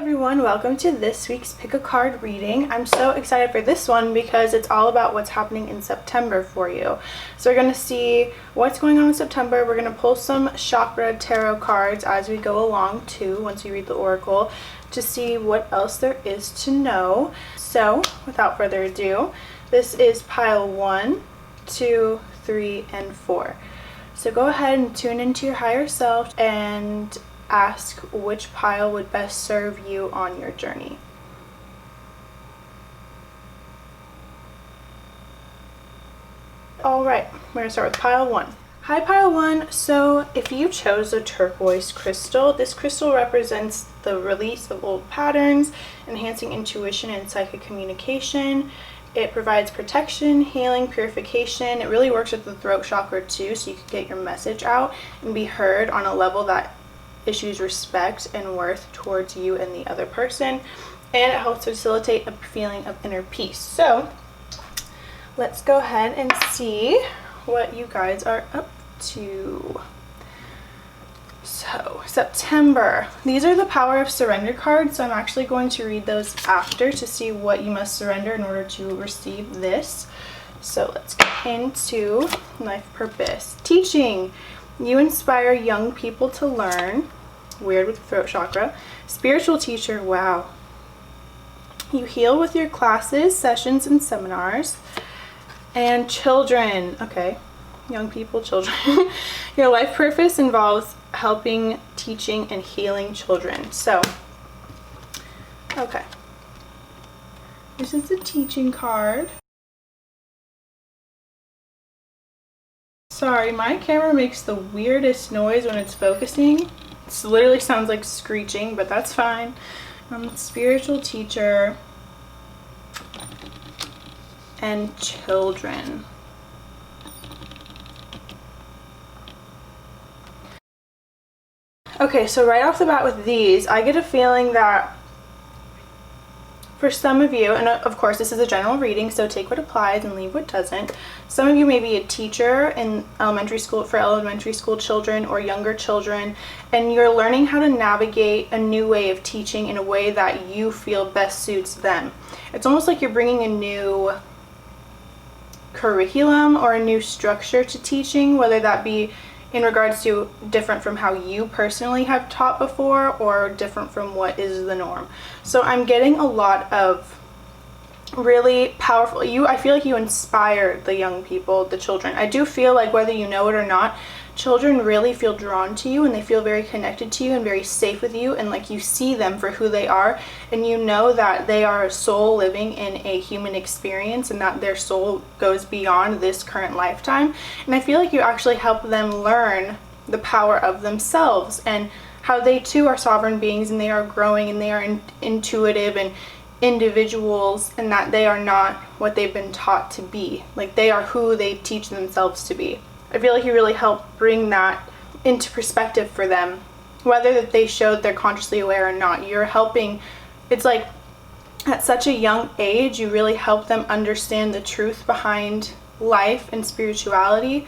Everyone, welcome to this week's Pick a Card reading. I'm so excited for this one because it's all about what's happening in September for you. So we're going to see what's going on in September. We're going to pull some chakra tarot cards as we go along too, once we read the oracle, to see what else there is to know. So without further ado, this is pile 1, 2, 3, and 4. So go ahead and tune into your higher self and ask which pile would best serve you on your journey. Alright, we're going to start with pile 1. Hi pile 1, so if you chose a turquoise crystal, this crystal represents the release of old patterns, enhancing intuition and psychic communication. It provides protection, healing, purification. It really works with the throat chakra too, so you can get your message out and be heard on a level that issues respect and worth towards you and the other person, and it helps facilitate a feeling of inner peace. So let's go ahead and see what you guys are up to. So September, these are the power of surrender cards, so I'm actually going to read those after to see what you must surrender in order to receive this. So let's get into life purpose. Teaching. You inspire young people to learn. Weird with the throat chakra. Spiritual teacher. Wow. You heal with your classes, sessions, and seminars. And children. Okay. Young people, children. Your life purpose involves helping, teaching, and healing children. So, okay. This is the teaching card. Sorry, my camera makes the weirdest noise when it's focusing. It literally sounds like screeching, but that's fine. Spiritual teacher and children. Okay, so right off the bat with these, I get a feeling that for some of you, and of course this is a general reading, so take what applies and leave what doesn't. Some of you may be a teacher in elementary school, for elementary school children or younger children, and you're learning how to navigate a new way of teaching in a way that you feel best suits them. It's almost like you're bringing a new curriculum or a new structure to teaching, whether that be in regards to different from how you personally have taught before or different from what is the norm. So I'm getting a lot of really powerful, I feel like you inspire the young people, the children. I do feel like whether you know it or not, children really feel drawn to you and they feel very connected to you and very safe with you, and like you see them for who they are, and you know that they are a soul living in a human experience and that their soul goes beyond this current lifetime. And I feel like you actually help them learn the power of themselves and how they too are sovereign beings and they are growing and they are intuitive and individuals, and that they are not what they've been taught to be. Like they are who they teach themselves to be. I feel like you really help bring that into perspective for them, whether that they showed they're consciously aware or not. You're helping, it's like at such a young age, you really help them understand the truth behind life and spirituality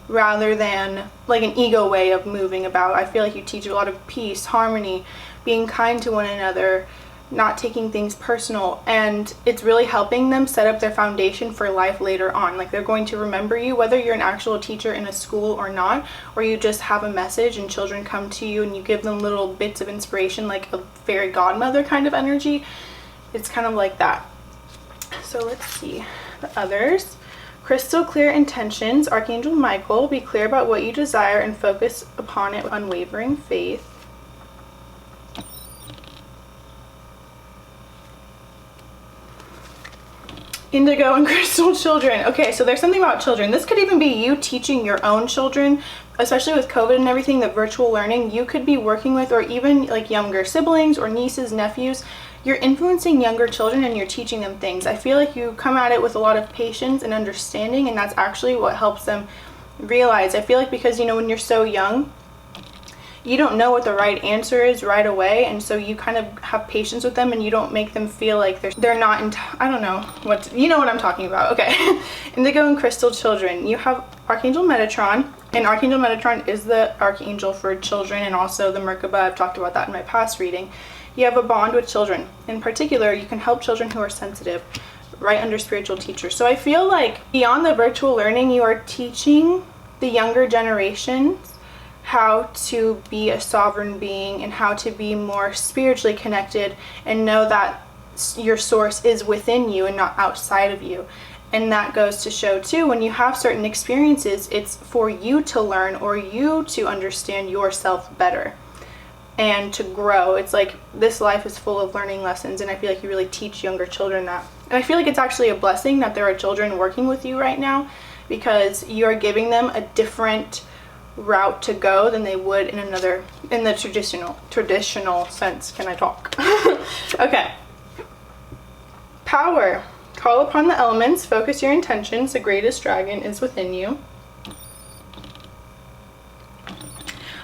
rather than like an ego way of moving about. I feel like you teach a lot of peace, harmony, being kind to one another, not taking things personal, and it's really helping them set up their foundation for life later on. Like they're going to remember you, whether you're an actual teacher in a school or not, or you just have a message and children come to you and you give them little bits of inspiration, like a fairy godmother kind of energy. It's kind of like that. So let's see the others. Crystal clear intentions. Archangel Michael, be clear about what you desire and focus upon it with unwavering faith. Indigo and crystal children. Okay, so there's something about children. This could even be you teaching your own children, especially with COVID and everything, the virtual learning. You could be working with, or even like younger siblings or nieces, nephews. You're influencing younger children and you're teaching them things. I feel like you come at it with a lot of patience and understanding, and that's actually what helps them realize. I feel like because, you know, when you're so young, you don't know what the right answer is right away, and so you kind of have patience with them and you don't make them feel like they're not I don't know what, you know what I'm talking about. Okay. Indigo and crystal children. You have Archangel Metatron, and Archangel Metatron is the archangel for children and also the Merkaba. I've talked about that in my past reading. You have a bond with children. In particular, you can help children who are sensitive, right under spiritual teachers. So I feel like beyond the virtual learning, you are teaching the younger generations how to be a sovereign being and how to be more spiritually connected and know that your source is within you and not outside of you. And that goes to show too, when you have certain experiences, it's for you to learn or you to understand yourself better and to grow. It's like this life is full of learning lessons, and I feel like you really teach younger children that. And I feel like it's actually a blessing that there are children working with you right now, because you are giving them a different route to go than they would in the traditional sense. Can I talk? Okay. Power. Call upon the elements, focus your intentions, the greatest dragon is within you.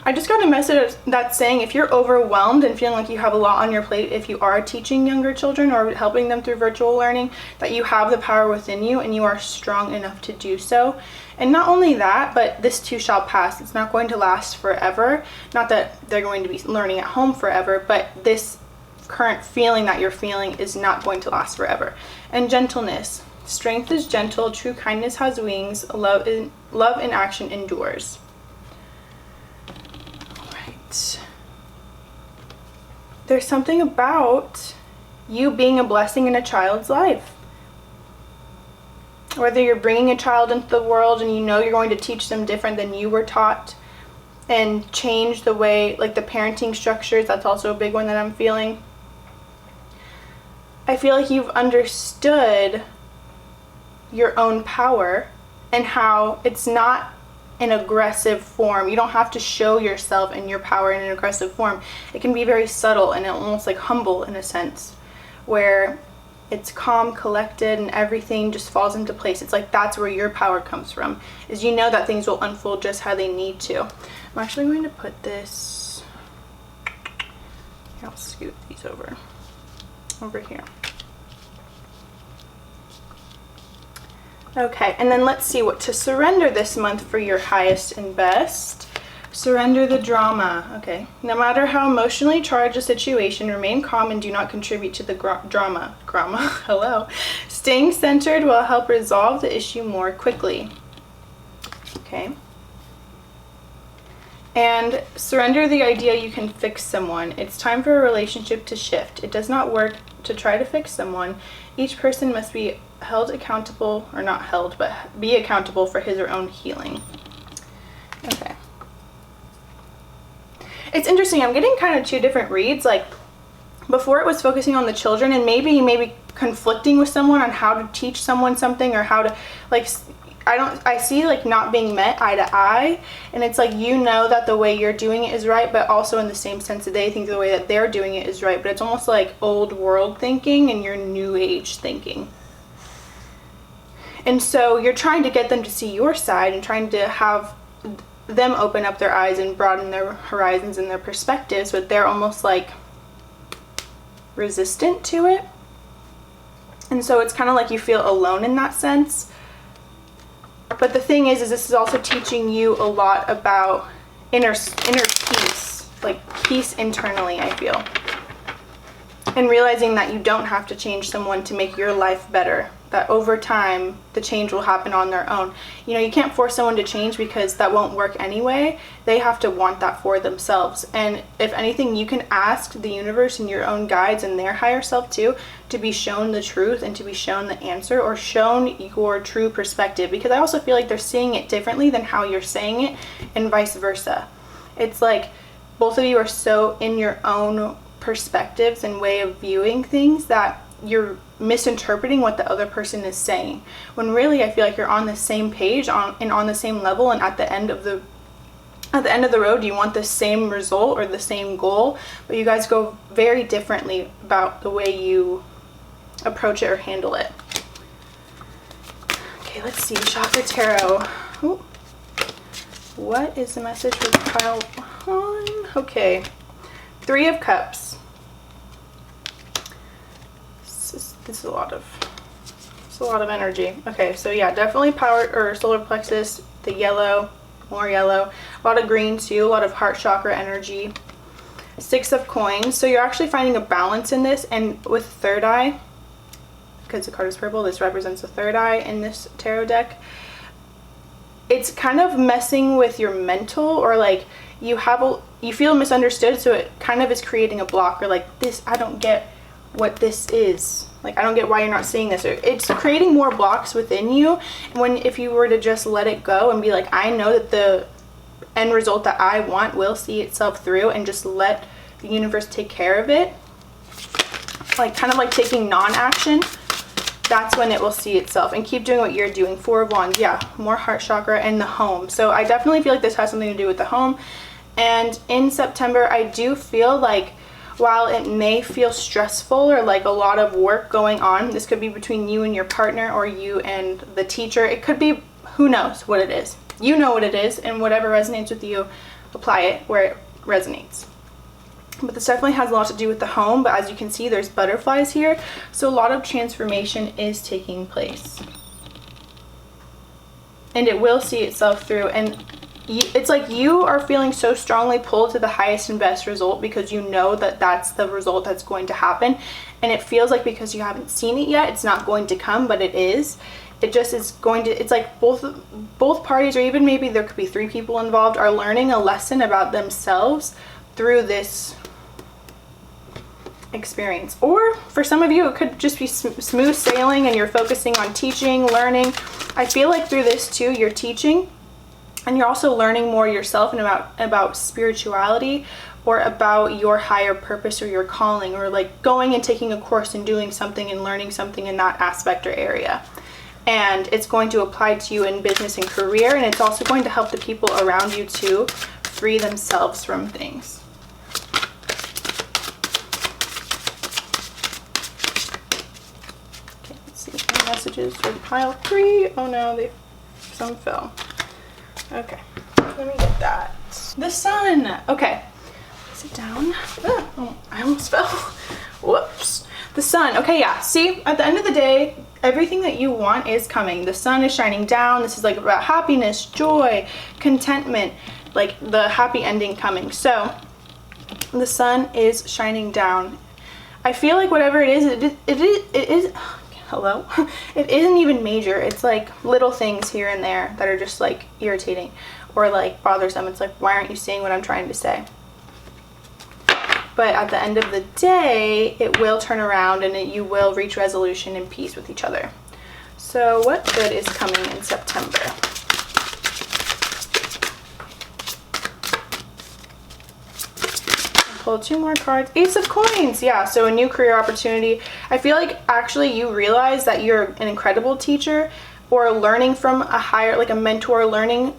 I just got a message that's saying if you're overwhelmed and feeling like you have a lot on your plate, if you are teaching younger children or helping them through virtual learning, that you have the power within you and you are strong enough to do so. And not only that, but this too shall pass. It's not going to last forever. Not that they're going to be learning at home forever, but this current feeling that you're feeling is not going to last forever. And gentleness. Strength is gentle, true kindness has wings, love in action endures. There's something about you being a blessing in a child's life. Whether you're bringing a child into the world and you know you're going to teach them different than you were taught and change the way, like the parenting structures, that's also a big one that I'm feeling. I feel like you've understood your own power and how it's not an aggressive form. You don't have to show yourself and your power in an aggressive form. It can be very subtle and almost like humble in a sense, where it's calm, collected, and everything just falls into place. It's like that's where your power comes from, is you know that things will unfold just how they need to. I'm actually going to put this, I'll scoot these over here. Okay, and then let's see what to surrender this month for your highest and best. Surrender the drama. Okay, no matter how emotionally charged a situation, remain calm and do not contribute to the drama. Hello. Staying centered will help resolve the issue more quickly. Okay. And surrender the idea you can fix someone. It's time for a relationship to shift. It does not work to try to fix someone. Each person must be held accountable, or not held, but be accountable for his or own healing. Okay. It's interesting, I'm getting kind of two different reads. Like before it was focusing on the children and maybe conflicting with someone on how to teach someone something, or how to, like, I see like not being met eye to eye, and it's like, you know that the way you're doing it is right, but also in the same sense that they think the way that they're doing it is right, but it's almost like old world thinking and your new age thinking. And so you're trying to get them to see your side and trying to have them open up their eyes and broaden their horizons and their perspectives, but they're almost like resistant to it. And so it's kind of like you feel alone in that sense. But the thing is this is also teaching you a lot about inner peace, like peace internally, I feel. And realizing that you don't have to change someone to make your life better. That over time, the change will happen on their own. You know, you can't force someone to change because that won't work anyway. They have to want that for themselves. And if anything, you can ask the universe and your own guides and their higher self too, to be shown the truth and to be shown the answer, or shown your true perspective. Because I also feel like they're seeing it differently than how you're saying it, and vice versa. It's like both of you are so in your own perspectives and way of viewing things that you're misinterpreting what the other person is saying, when really I feel like you're on the same page and on the same level, and at the end of the road you want the same result or the same goal, but you guys go very differently about the way you approach it or handle it. Okay, let's see, Chakra Tarot. Ooh. What is the message for pile 1? Okay, 3 of Cups. This is a lot of energy. Okay, so yeah, definitely power or solar plexus, the yellow, more yellow, a lot of green too, a lot of heart chakra energy. Six of Coins. So you're actually finding a balance in this, and with third eye, because the card is purple, this represents the third eye in this tarot deck. It's kind of messing with your mental, or like you feel misunderstood, so it kind of is creating a block, or like, this, I don't get what this is. Like, I don't get why you're not seeing this. Or it's creating more blocks within you. And if you were to just let it go and be like, I know that the end result that I want will see itself through, and just let the universe take care of it, like kind of like taking non-action, that's when it will see itself. And keep doing what you're doing. Four of Wands, yeah, more heart chakra and the home. So I definitely feel like this has something to do with the home. And in September, I do feel like, while it may feel stressful or like a lot of work going on, this could be between you and your partner, or you and the teacher. It could be, who knows what it is. You know what it is, and whatever resonates with you, apply it where it resonates. But this definitely has a lot to do with the home, but as you can see, there's butterflies here. So a lot of transformation is taking place. And it will see itself through. And it's like you are feeling so strongly pulled to the highest and best result, because you know that that's the result that's going to happen. And it feels like, because you haven't seen it yet, it's not going to come, but it is. It just is going to, it's like both parties, or even maybe there could be three people involved, are learning a lesson about themselves through this experience. Or for some of you, it could just be smooth sailing, and you're focusing on teaching, learning. I feel like through this too, you're teaching, and you're also learning more yourself, and about spirituality, or about your higher purpose, or your calling, or like going and taking a course and doing something and learning something in that aspect or area. And it's going to apply to you in business and career, and it's also going to help the people around you to free themselves from things. Okay, let's see. Any messages for pile 3? Oh no, some fell. Okay, let me get that. The sun. Okay, sit down. Oh, I almost fell. Whoops. The sun. Okay, yeah. See, at the end of the day, everything that you want is coming. The sun is shining down. This is like about happiness, joy, contentment, like the happy ending coming. So the sun is shining down. I feel like whatever it is, hello? It isn't even major. It's like little things here and there that are just like irritating or like bothersome. It's like, why aren't you seeing what I'm trying to say? But at the end of the day, it will turn around, and you will reach resolution and peace with each other. So what good is coming in September? I'll pull 2 more cards. Ace of Coins. Yeah, so a new career opportunity. I feel like actually you realize that you're an incredible teacher, or learning from a higher, like a mentor, learning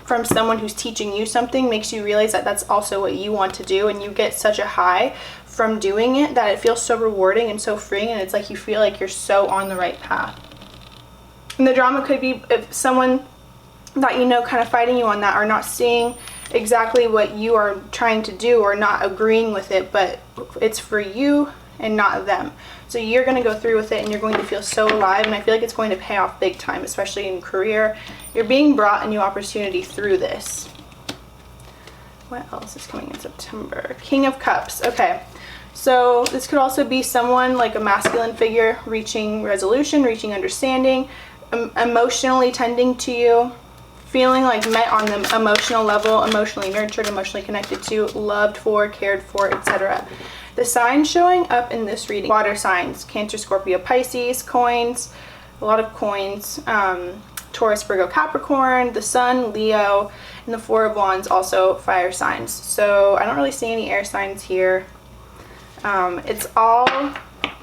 from someone who's teaching you something makes you realize that that's also what you want to do, and you get such a high from doing it that it feels so rewarding and so freeing, and it's like you feel like you're so on the right path. And the drama could be if someone that you know kind of fighting you on that, or not seeing exactly what you are trying to do, or not agreeing with it, but it's for you and not them. So you're going to go through with it, and you're going to feel so alive, and I feel like it's going to pay off big time, especially in career. You're being brought a new opportunity through this. What else is coming in September? King of Cups. Okay, so this could also be someone like a masculine figure reaching resolution, reaching understanding, emotionally tending to you, feeling like met on the emotional level, emotionally nurtured, emotionally connected to, loved for, cared for, etc. The signs showing up in this reading: water signs, Cancer, Scorpio, Pisces, coins, a lot of coins, Taurus, Virgo, Capricorn, the Sun, Leo, and the Four of Wands, also fire signs. So I don't really see any air signs here. It's all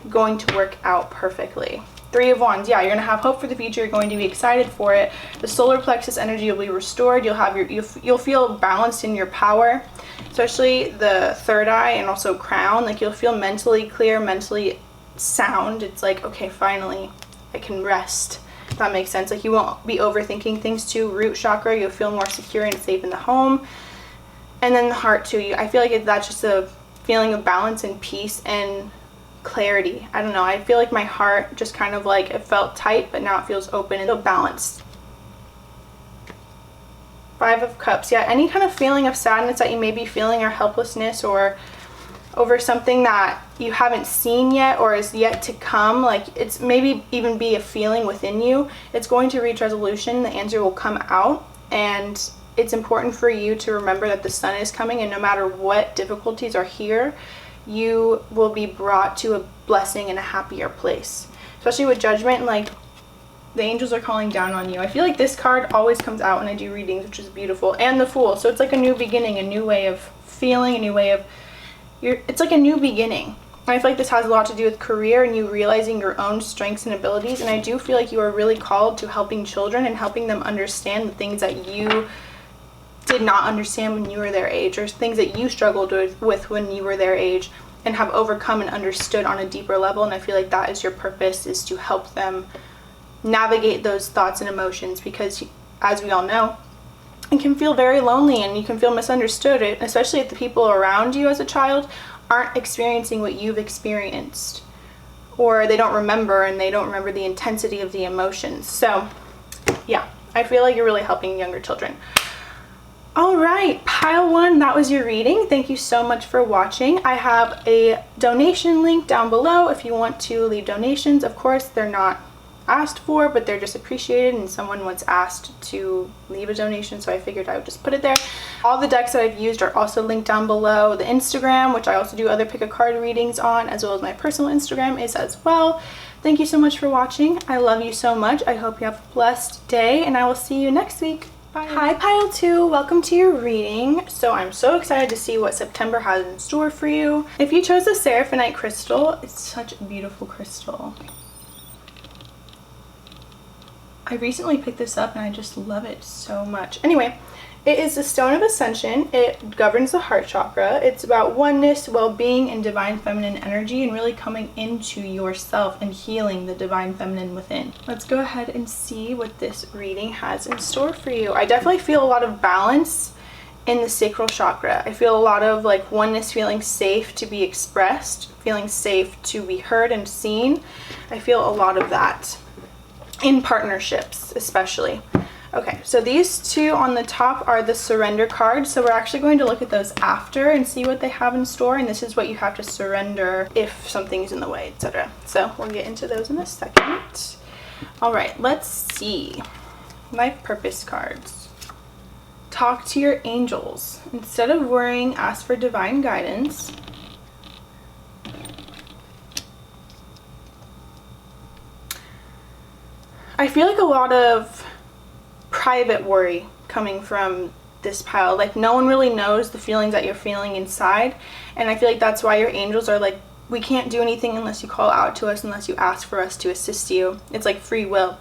going to work out perfectly. Three of Wands, yeah, you're going to have hope for the future. You're going to be excited for it. The solar plexus energy will be restored. You'll have you'll feel balanced in your power, especially the third eye and also crown. Like, you'll feel mentally clear, mentally sound. It's like, okay, finally I can rest. If that makes sense. Like, you won't be overthinking things too. Root chakra, you'll feel more secure and safe in the home. And then the heart too. I feel like that's just a feeling of balance and peace and clarity. I don't know, I feel like my heart just kind of like, it felt tight, but now it feels open and so balanced. Five of Cups, yeah, any kind of feeling of sadness that you may be feeling, or helplessness, or over something that you haven't seen yet or is yet to come, like it's maybe even be a feeling within you, it's going to reach resolution. The answer will come out, and it's important for you to remember that the sun is coming, and no matter what difficulties are here, you will be brought to a blessing and a happier place. Especially with Judgment, like the angels are calling down on you. I feel like this card always comes out when I do readings, which is beautiful, and the Fool. So it's like a new beginning, a new way of feeling, a new way of it's like a new beginning. I feel like this has a lot to do with career and you realizing your own strengths and abilities, and I do feel like you are really called to helping children and helping them understand the things that you did not understand when you were their age, or things that you struggled with when you were their age and have overcome and understood on a deeper level. And I feel like that is your purpose, is to help them navigate those thoughts and emotions, because as we all know, it can feel very lonely and you can feel misunderstood, especially if the people around you as a child aren't experiencing what you've experienced, or they don't remember, and they don't remember the intensity of the emotions. So yeah, I feel like you're really helping younger children. All right, pile 1, that was your reading. Thank you so much for watching. I have a donation link down below if you want to leave donations. Of course, they're not asked for, but they're just appreciated, and someone once asked to leave a donation, so I figured I would just put it there. All the decks that I've used are also linked down below. The Instagram, which I also do other pick a card readings on, as well as my personal Instagram, is as well. Thank you so much for watching. I love you so much. I hope you have a blessed day, and I will see you next week. Bye. Hi pile 2, welcome to your reading. So I'm so excited to see what September has in store for you. If you chose the Seraphinite crystal, it's such a beautiful crystal. I recently picked this up and I just love it so much. Anyway, it is the Stone of Ascension. It governs the heart chakra. It's about oneness, well-being, and divine feminine energy, and really coming into yourself and healing the divine feminine within. Let's go ahead and see what this reading has in store for you. I definitely feel a lot of balance in the sacral chakra. I feel a lot of like oneness, feeling safe to be expressed, feeling safe to be heard and seen. I feel a lot of that. In partnerships especially. Okay, so these two on the top are the surrender cards, so we're actually going to look at those after and see what they have in store, and this is what you have to surrender if something's in the way, etc. So we'll get into those in a second. All right, let's see. Life purpose cards. Talk to your angels. Instead of worrying, ask for divine guidance. I feel like a lot of private worry coming from this pile. Like no one really knows the feelings that you're feeling inside, and I feel like that's why your angels are like, we can't do anything unless you call out to us, unless you ask for us to assist you. It's like free will.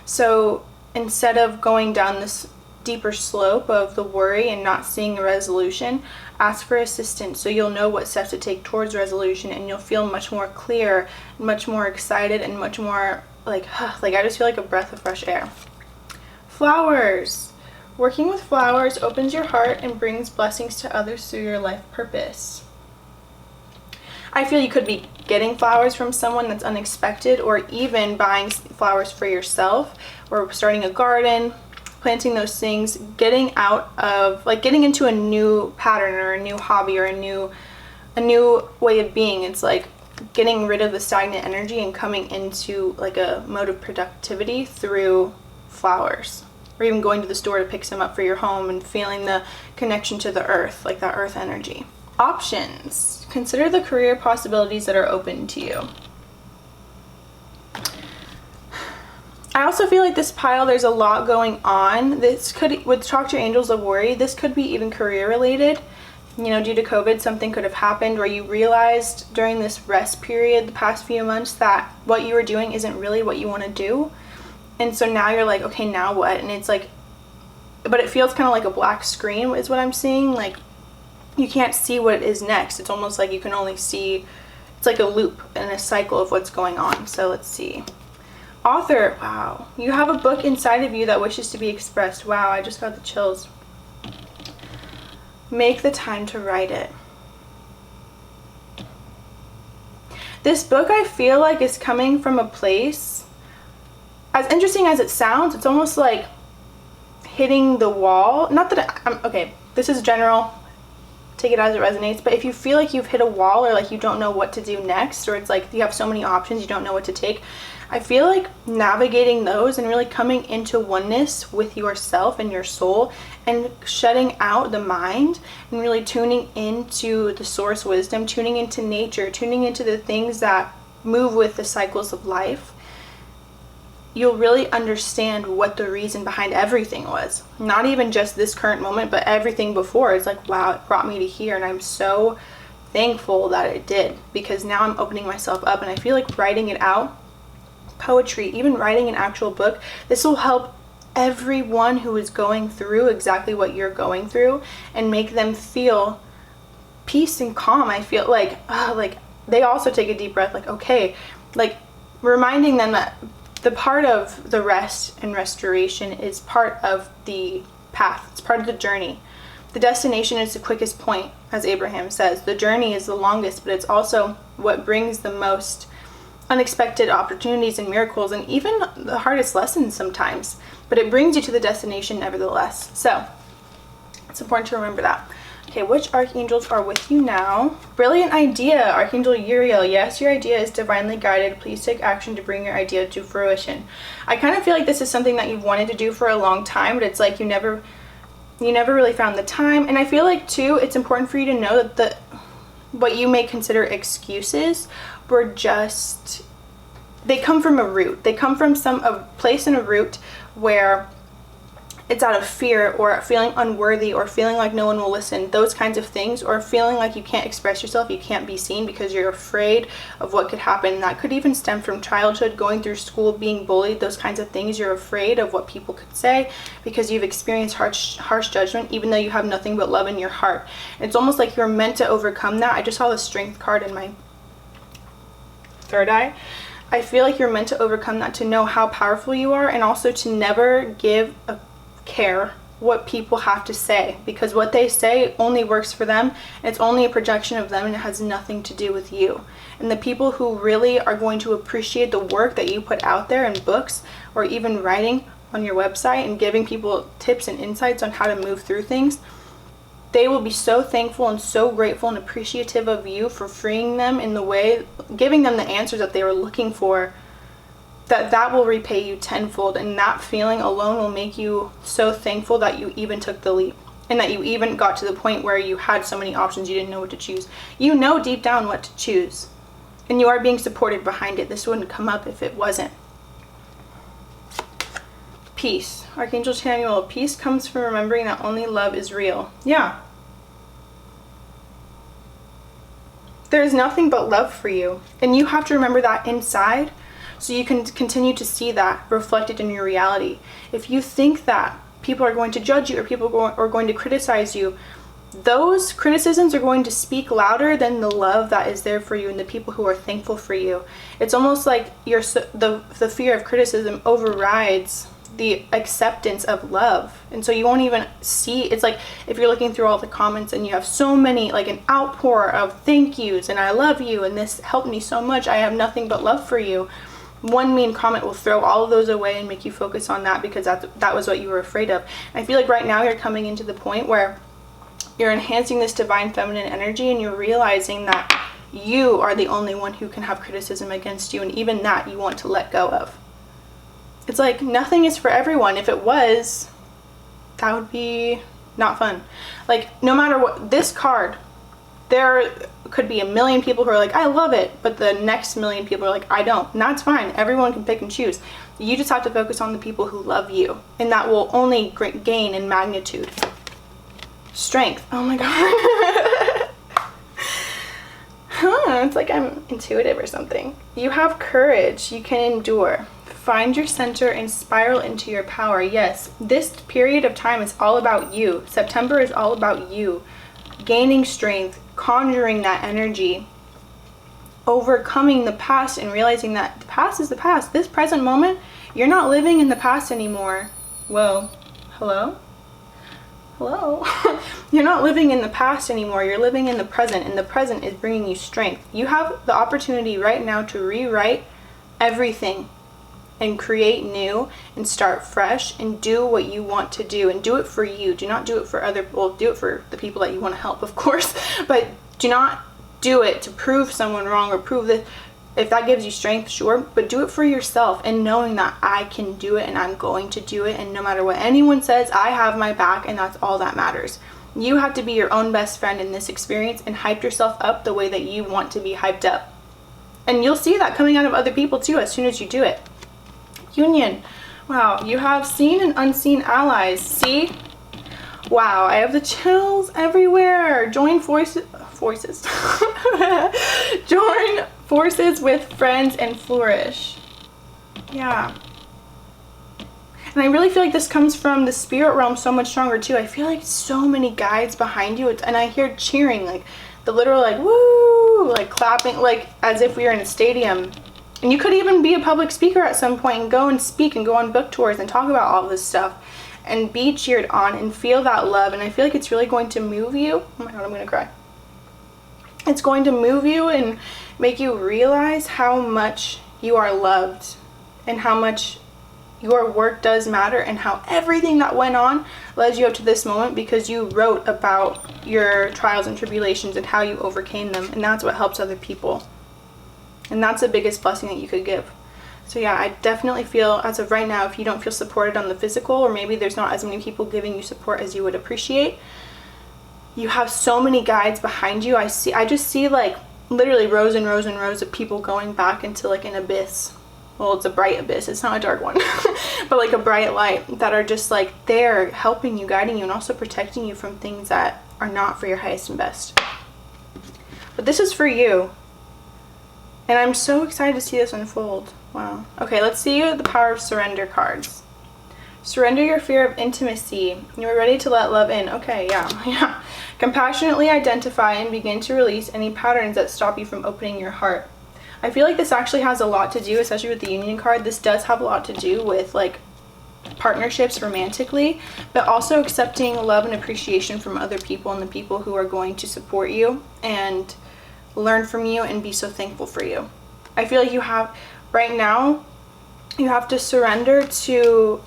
So instead of going down this deeper slope of the worry and not seeing a resolution, ask for assistance so you'll know what steps to take towards resolution, and you'll feel much more clear, much more excited, and much more like I just feel like a breath of fresh air. Flowers. Working with flowers opens your heart and brings blessings to others through your life purpose. I feel you could be getting flowers from someone that's unexpected, or even buying flowers for yourself, or starting a garden, planting those things, getting out of, like getting into a new pattern or a new hobby or a new way of being. It's like getting rid of the stagnant energy and coming into like a mode of productivity through flowers, or even going to the store to pick some up for your home and feeling the connection to the earth, like that earth energy. Options. Consider the career possibilities that are open to you. I also feel like this pile, there's a lot going on. This could, with Talk to Your Angels of Worry, this could be even career related. You know, due to COVID, something could have happened where you realized during this rest period the past few months that what you were doing isn't really what you want to do. And so now you're like, okay, now what? And it's like, but it feels kind of like a black screen is what I'm seeing. Like you can't see what is next. It's almost like you can only see, it's like a loop and a cycle of what's going on. So let's see. Author. Wow. You have a book inside of you that wishes to be expressed. Wow, I just got the chills. Make the time to write it. This book, I feel like, is coming from a place, as interesting as it sounds, it's almost like hitting the wall. Not that I'm okay, this is general. take it as it resonates. But if you feel like you've hit a wall, or like you don't know what to do next, or it's like you have so many options, you don't know what to take, I feel like navigating those and really coming into oneness with yourself and your soul, and shutting out the mind and really tuning into the source wisdom, tuning into nature, tuning into the things that move with the cycles of life, you'll really understand what the reason behind everything was. Not even just this current moment, but everything before. It's like, wow, it brought me to here, and I'm so thankful that it did, because now I'm opening myself up. And I feel like writing it out, poetry, even writing an actual book, this will help everyone who is going through exactly what you're going through, and make them feel peace and calm. I feel like they also take a deep breath, like, okay, like reminding them that the part of the rest and restoration is part of the path. It's part of the journey. The destination is the quickest point, as Abraham says. The journey is the longest, but it's also what brings the most unexpected opportunities and miracles, and even the hardest lessons sometimes. But it brings you to the destination nevertheless. So it's important to remember that. Okay, which archangels are with you now? Brilliant idea, Archangel Uriel. Yes, your idea is divinely guided. Please take action to bring your idea to fruition. I kind of feel like this is something that you've wanted to do for a long time, but it's like you never really found the time. And I feel like too, it's important for you to know that what you may consider excuses were just, they come from a root. They come from a place in a root where it's out of fear, or feeling unworthy, or feeling like no one will listen, those kinds of things, or feeling like you can't express yourself, you can't be seen because you're afraid of what could happen. That could even stem from childhood, going through school, being bullied, those kinds of things. You're afraid of what people could say because you've experienced harsh judgment, even though you have nothing but love in your heart. And it's almost like you're meant to overcome that. I just saw the Strength card in my third eye. I feel like you're meant to overcome that, to know how powerful you are, and also to never give a care what people have to say, because what they say only works for them, and it's only a projection of them, and it has nothing to do with you. And the people who really are going to appreciate the work that you put out there in books, or even writing on your website and giving people tips and insights on how to move through things, they will be so thankful and so grateful and appreciative of you for freeing them in the way, giving them the answers that they were looking for, that will repay you tenfold. And that feeling alone will make you so thankful that you even took the leap, and that you even got to the point where you had so many options you didn't know what to choose. You know deep down what to choose, and you are being supported behind it. This wouldn't come up if it wasn't. Peace. Archangel Chamuel, peace comes from remembering that only love is real. Yeah. There's nothing but love for you, and you have to remember that inside, so you can continue to see that reflected in your reality. If you think that people are going to judge you, or people are going to criticize you, those criticisms are going to speak louder than the love that is there for you and the people who are thankful for you. It's almost like the fear of criticism overrides the acceptance of love, and so you won't even see. It's like if you're looking through all the comments and you have so many, like an outpour of thank yous and I love you and this helped me so much, I have nothing but love for you. One mean comment will throw all of those away and make you focus on that, because that was what you were afraid of. And I feel like right now you're coming into the point where you're enhancing this divine feminine energy, and you're realizing that you are the only one who can have criticism against you, and even that you want to let go of. It's like nothing is for everyone. If it was, that would be not fun. Like, no matter what, this card, there could be a million people who are like, I love it, but the next million people are like, I don't. And that's fine. Everyone can pick and choose. You just have to focus on the people who love you, and that will only gain in magnitude. Strength. Oh my god. It's like I'm intuitive or something. You have courage. You can endure. Find your center and spiral into your power. Yes, this period of time is all about you. September is all about you. Gaining strength, conjuring that energy, overcoming the past, and realizing that the past is the past. This present moment, you're not living in the past anymore. Whoa. Hello? Hello? You're not living in the past anymore. You're living in the present, and the present is bringing you strength. You have the opportunity right now to rewrite everything and create new and start fresh and do what you want to do, and do it for you. Do not do it for other people. Do it for the people that you want to help, of course, but do not do it to prove someone wrong or prove that. If that gives you strength, sure, but do it for yourself, and knowing that I can do it and I'm going to do it, and no matter what anyone says, I have my back, and that's all that matters. You have to be your own best friend in this experience and hype yourself up the way that you want to be hyped up. And you'll see that coming out of other people too as soon as you do it. Union. Wow, you have seen and unseen allies. See? Wow, I have the chills everywhere. Join forces. Join forces with friends and flourish. Yeah. And I really feel like this comes from the spirit realm so much stronger too. I feel like so many guides behind you, and I hear cheering, like the literal like woo, like clapping, like as if we were in a stadium. And you could even be a public speaker at some point and go and speak and go on book tours and talk about all this stuff and be cheered on and feel that love. And I feel like it's really going to move you. Oh my god, I'm gonna cry. It's going to move you and make you realize how much you are loved and how much your work does matter, and how everything that went on led you up to this moment because you wrote about your trials and tribulations and how you overcame them, and that's what helps other people. And that's the biggest blessing that you could give. So yeah, I definitely feel, as of right now, if you don't feel supported on the physical, or maybe there's not as many people giving you support as you would appreciate, you have so many guides behind you. I just see like literally rows and rows and rows of people going back into like an abyss. Well, it's a bright abyss, it's not a dark one, but like a bright light, that are just like there helping you, guiding you, and also protecting you from things that are not for your highest and best. But this is for you. And I'm so excited to see this unfold. Wow. Okay, let's see the power of surrender cards. Surrender your fear of intimacy. You are ready to let love in. Okay, yeah. Compassionately identify and begin to release any patterns that stop you from opening your heart. I feel like this actually has a lot to do, especially with the Union card. This does have a lot to do with like partnerships romantically, but also accepting love and appreciation from other people and the people who are going to support you and learn from you and be so thankful for you. I feel like you have, right now, you have to surrender to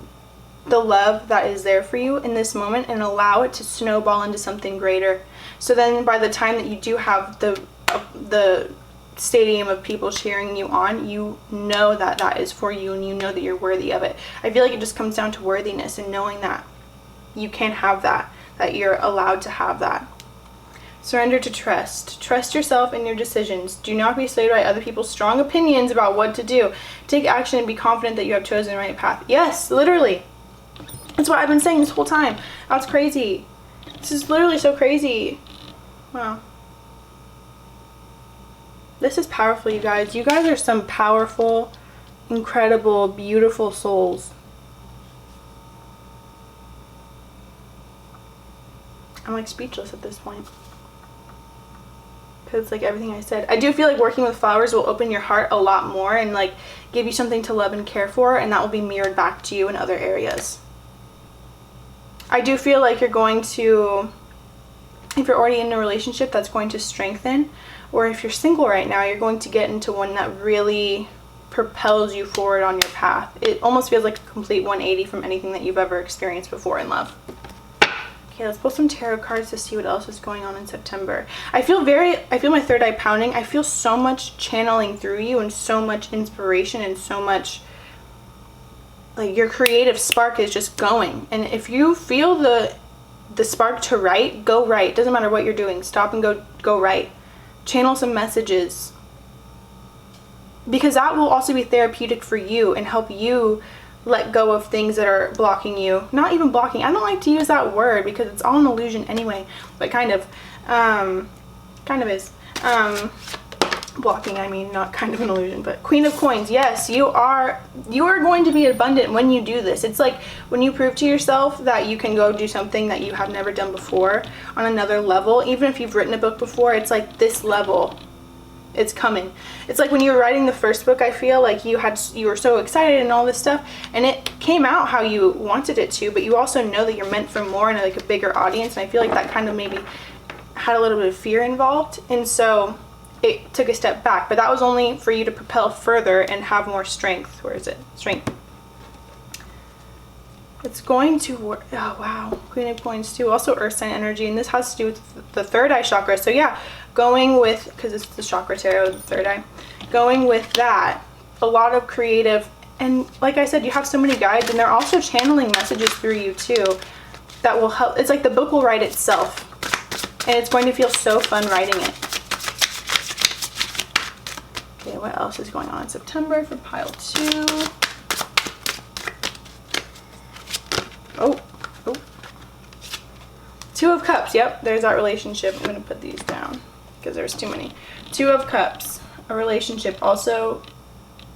the love that is there for you in this moment and allow it to snowball into something greater. So then by the time that you do have the stadium of people cheering you on, you know that that is for you, and you know that you're worthy of it. I feel like it just comes down to worthiness and knowing that you can have that you're allowed to have that. Surrender to trust. Trust yourself and your decisions. Do not be swayed by other people's strong opinions about what to do. Take action and be confident that you have chosen the right path. Yes, literally. That's what I've been saying this whole time. That's crazy. This is literally so crazy. Wow. This is powerful, you guys. You guys are some powerful, incredible, beautiful souls. I'm like speechless at this point. Because like everything I said. I do feel like working with flowers will open your heart a lot more and like give you something to love and care for, and that will be mirrored back to you in other areas. I do feel like you're going to, if you're already in a relationship, that's going to strengthen. Or if you're single right now, you're going to get into one that really propels you forward on your path. It almost feels like a complete 180 from anything that you've ever experienced before in love. Okay, let's pull some tarot cards to see what else is going on in September. I feel my third eye pounding. I feel so much channeling through you and so much inspiration and so much, like, your creative spark is just going. And if you feel the spark to write, go write. Doesn't matter what you're doing. Stop and go write. Channel some messages, because that will also be therapeutic for you and help you let go of things that are blocking you. Not even blocking, I don't like to use that word because it's all an illusion anyway, but kind of is. Blocking, I mean, not kind of an illusion, but Queen of Coins. Yes, you are going to be abundant when you do this. It's like when you prove to yourself that you can go do something that you have never done before on another level. Even if you've written a book before, it's like this level, it's coming. It's like when you were writing the first book, I feel like you were so excited and all this stuff, and it came out how you wanted it to, but you also know that you're meant for more and like a bigger audience, and I feel like that kind of maybe had a little bit of fear involved. And so it took a step back, but that was only for you to propel further and have more strength. Where is it? Strength. It's going to work. Oh wow, Queen of Coins too. Also earth sign energy, and this has to do with the third eye chakra. So yeah, going with, because it's the chakra tarot, the third eye, going with that, a lot of creative, and like I said, you have so many guides, and they're also channeling messages through you too that will help. It's like the book will write itself, and it's going to feel so fun writing it. Okay, what else is going on in September for pile 2? Oh, 2 of Cups. Yep, there's that relationship. I'm going to put these down because there's too many. 2 of Cups, a relationship. Also,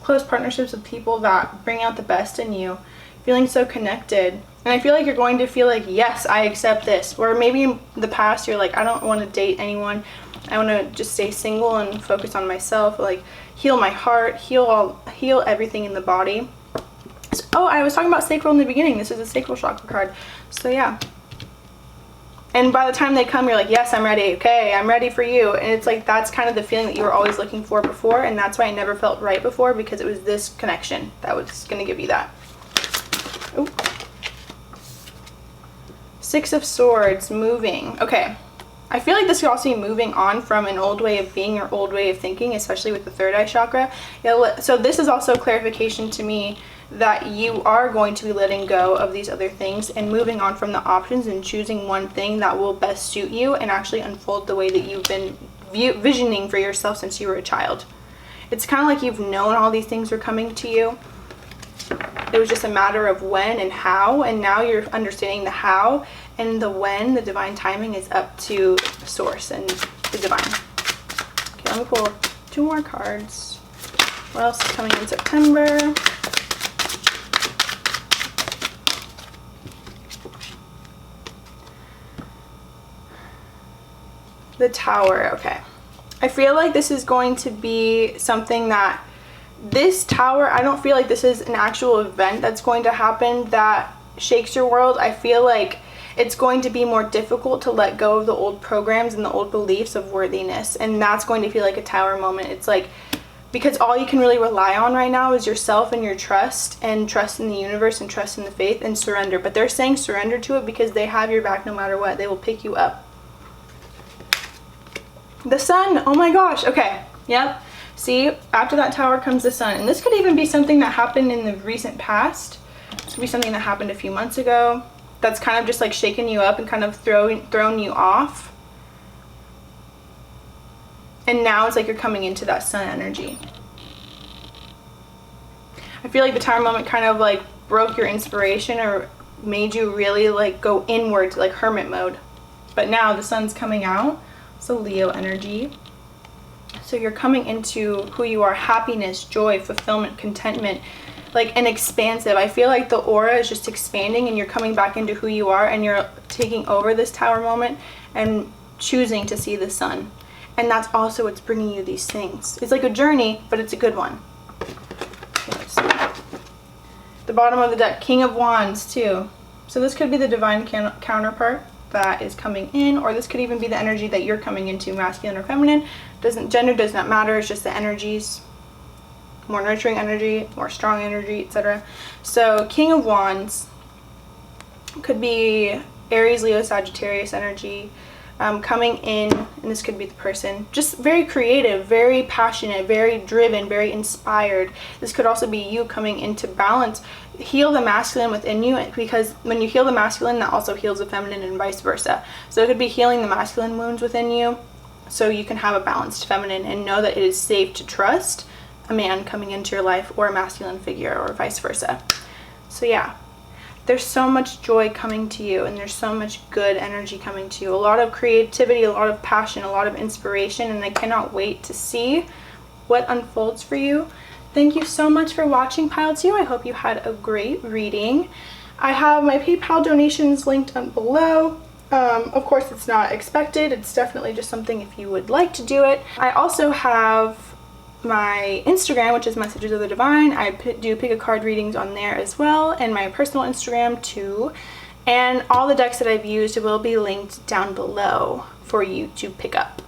close partnerships with people that bring out the best in you. Feeling so connected. And I feel like you're going to feel like, yes, I accept this. Where maybe in the past you're like, I don't want to date anyone. I want to just stay single and focus on myself. Like, heal my heart, heal everything in the body. Oh, I was talking about sacral in the beginning. This is a sacral chakra card. So yeah. And by the time they come, you're like, yes, I'm ready. Okay, I'm ready for you. And it's like, that's kind of the feeling that you were always looking for before. And that's why it never felt right before, because it was this connection that was going to give you that. Ooh. 6 of Swords, moving. Okay. I feel like this could also be moving on from an old way of being or old way of thinking, especially with the third eye chakra. Yeah, so this is also clarification to me that you are going to be letting go of these other things and moving on from the options and choosing one thing that will best suit you and actually unfold the way that you've been visioning for yourself since you were a child. It's kind of like you've known all these things were coming to you. It was just a matter of when and how, and now you're understanding the how, and the when, the divine timing, is up to source and the divine. Okay, let me pull 2 more cards. What else is coming in September? The Tower. Okay. I feel like this is going to be something that, this Tower, I don't feel like this is an actual event that's going to happen that shakes your world. I feel like it's going to be more difficult to let go of the old programs and the old beliefs of worthiness, and that's going to feel like a Tower moment. It's like, because all you can really rely on right now is yourself and your trust, and trust in the universe, and trust in the faith, and surrender. But they're saying surrender to it because they have your back no matter what. They will pick you up. The Sun. Oh my gosh. Okay. Yep. See, after that Tower comes the Sun. And this could even be something that happened in the recent past. This could be something that happened a few months ago. That's kind of just like shaking you up and kind of thrown you off. And now it's like you're coming into that Sun energy. I feel like the Tower moment kind of like broke your inspiration or made you really like go inward to like hermit mode. But now the Sun's coming out. So Leo energy. So you're coming into who you are, happiness, joy, fulfillment, contentment, like an expansive. I feel like the aura is just expanding and you're coming back into who you are, and you're taking over this Tower moment and choosing to see the Sun. And that's also what's bringing you these things. It's like a journey, but it's a good one. Okay, let's see. The bottom of the deck, King of Wands too. So this could be the divine counterpart that is coming in, or this could even be the energy that you're coming into, masculine or feminine. Gender does not matter. It's just the energies. More nurturing energy, more strong energy, etc. So King of Wands could be Aries, Leo, Sagittarius energy coming in, and this could be the person. Just very creative, very passionate, very driven, very inspired. This could also be you coming into balance. Heal the masculine within you, because when you heal the masculine, that also heals the feminine, and vice versa. So it could be healing the masculine wounds within you so you can have a balanced feminine and know that it is safe to trust a man coming into your life, or a masculine figure, or vice versa. So yeah, there's so much joy coming to you, and there's so much good energy coming to you. A lot of creativity, a lot of passion, a lot of inspiration, and I cannot wait to see what unfolds for you. Thank you so much for watching Pile 2. I hope you had a great reading. I have my PayPal donations linked down below. Of course, it's not expected. It's definitely just something if you would like to do it. I also have my Instagram, which is Messages of the Divine. I do pick a card readings on there as well, and my personal Instagram too. And all the decks that I've used will be linked down below for you to pick up.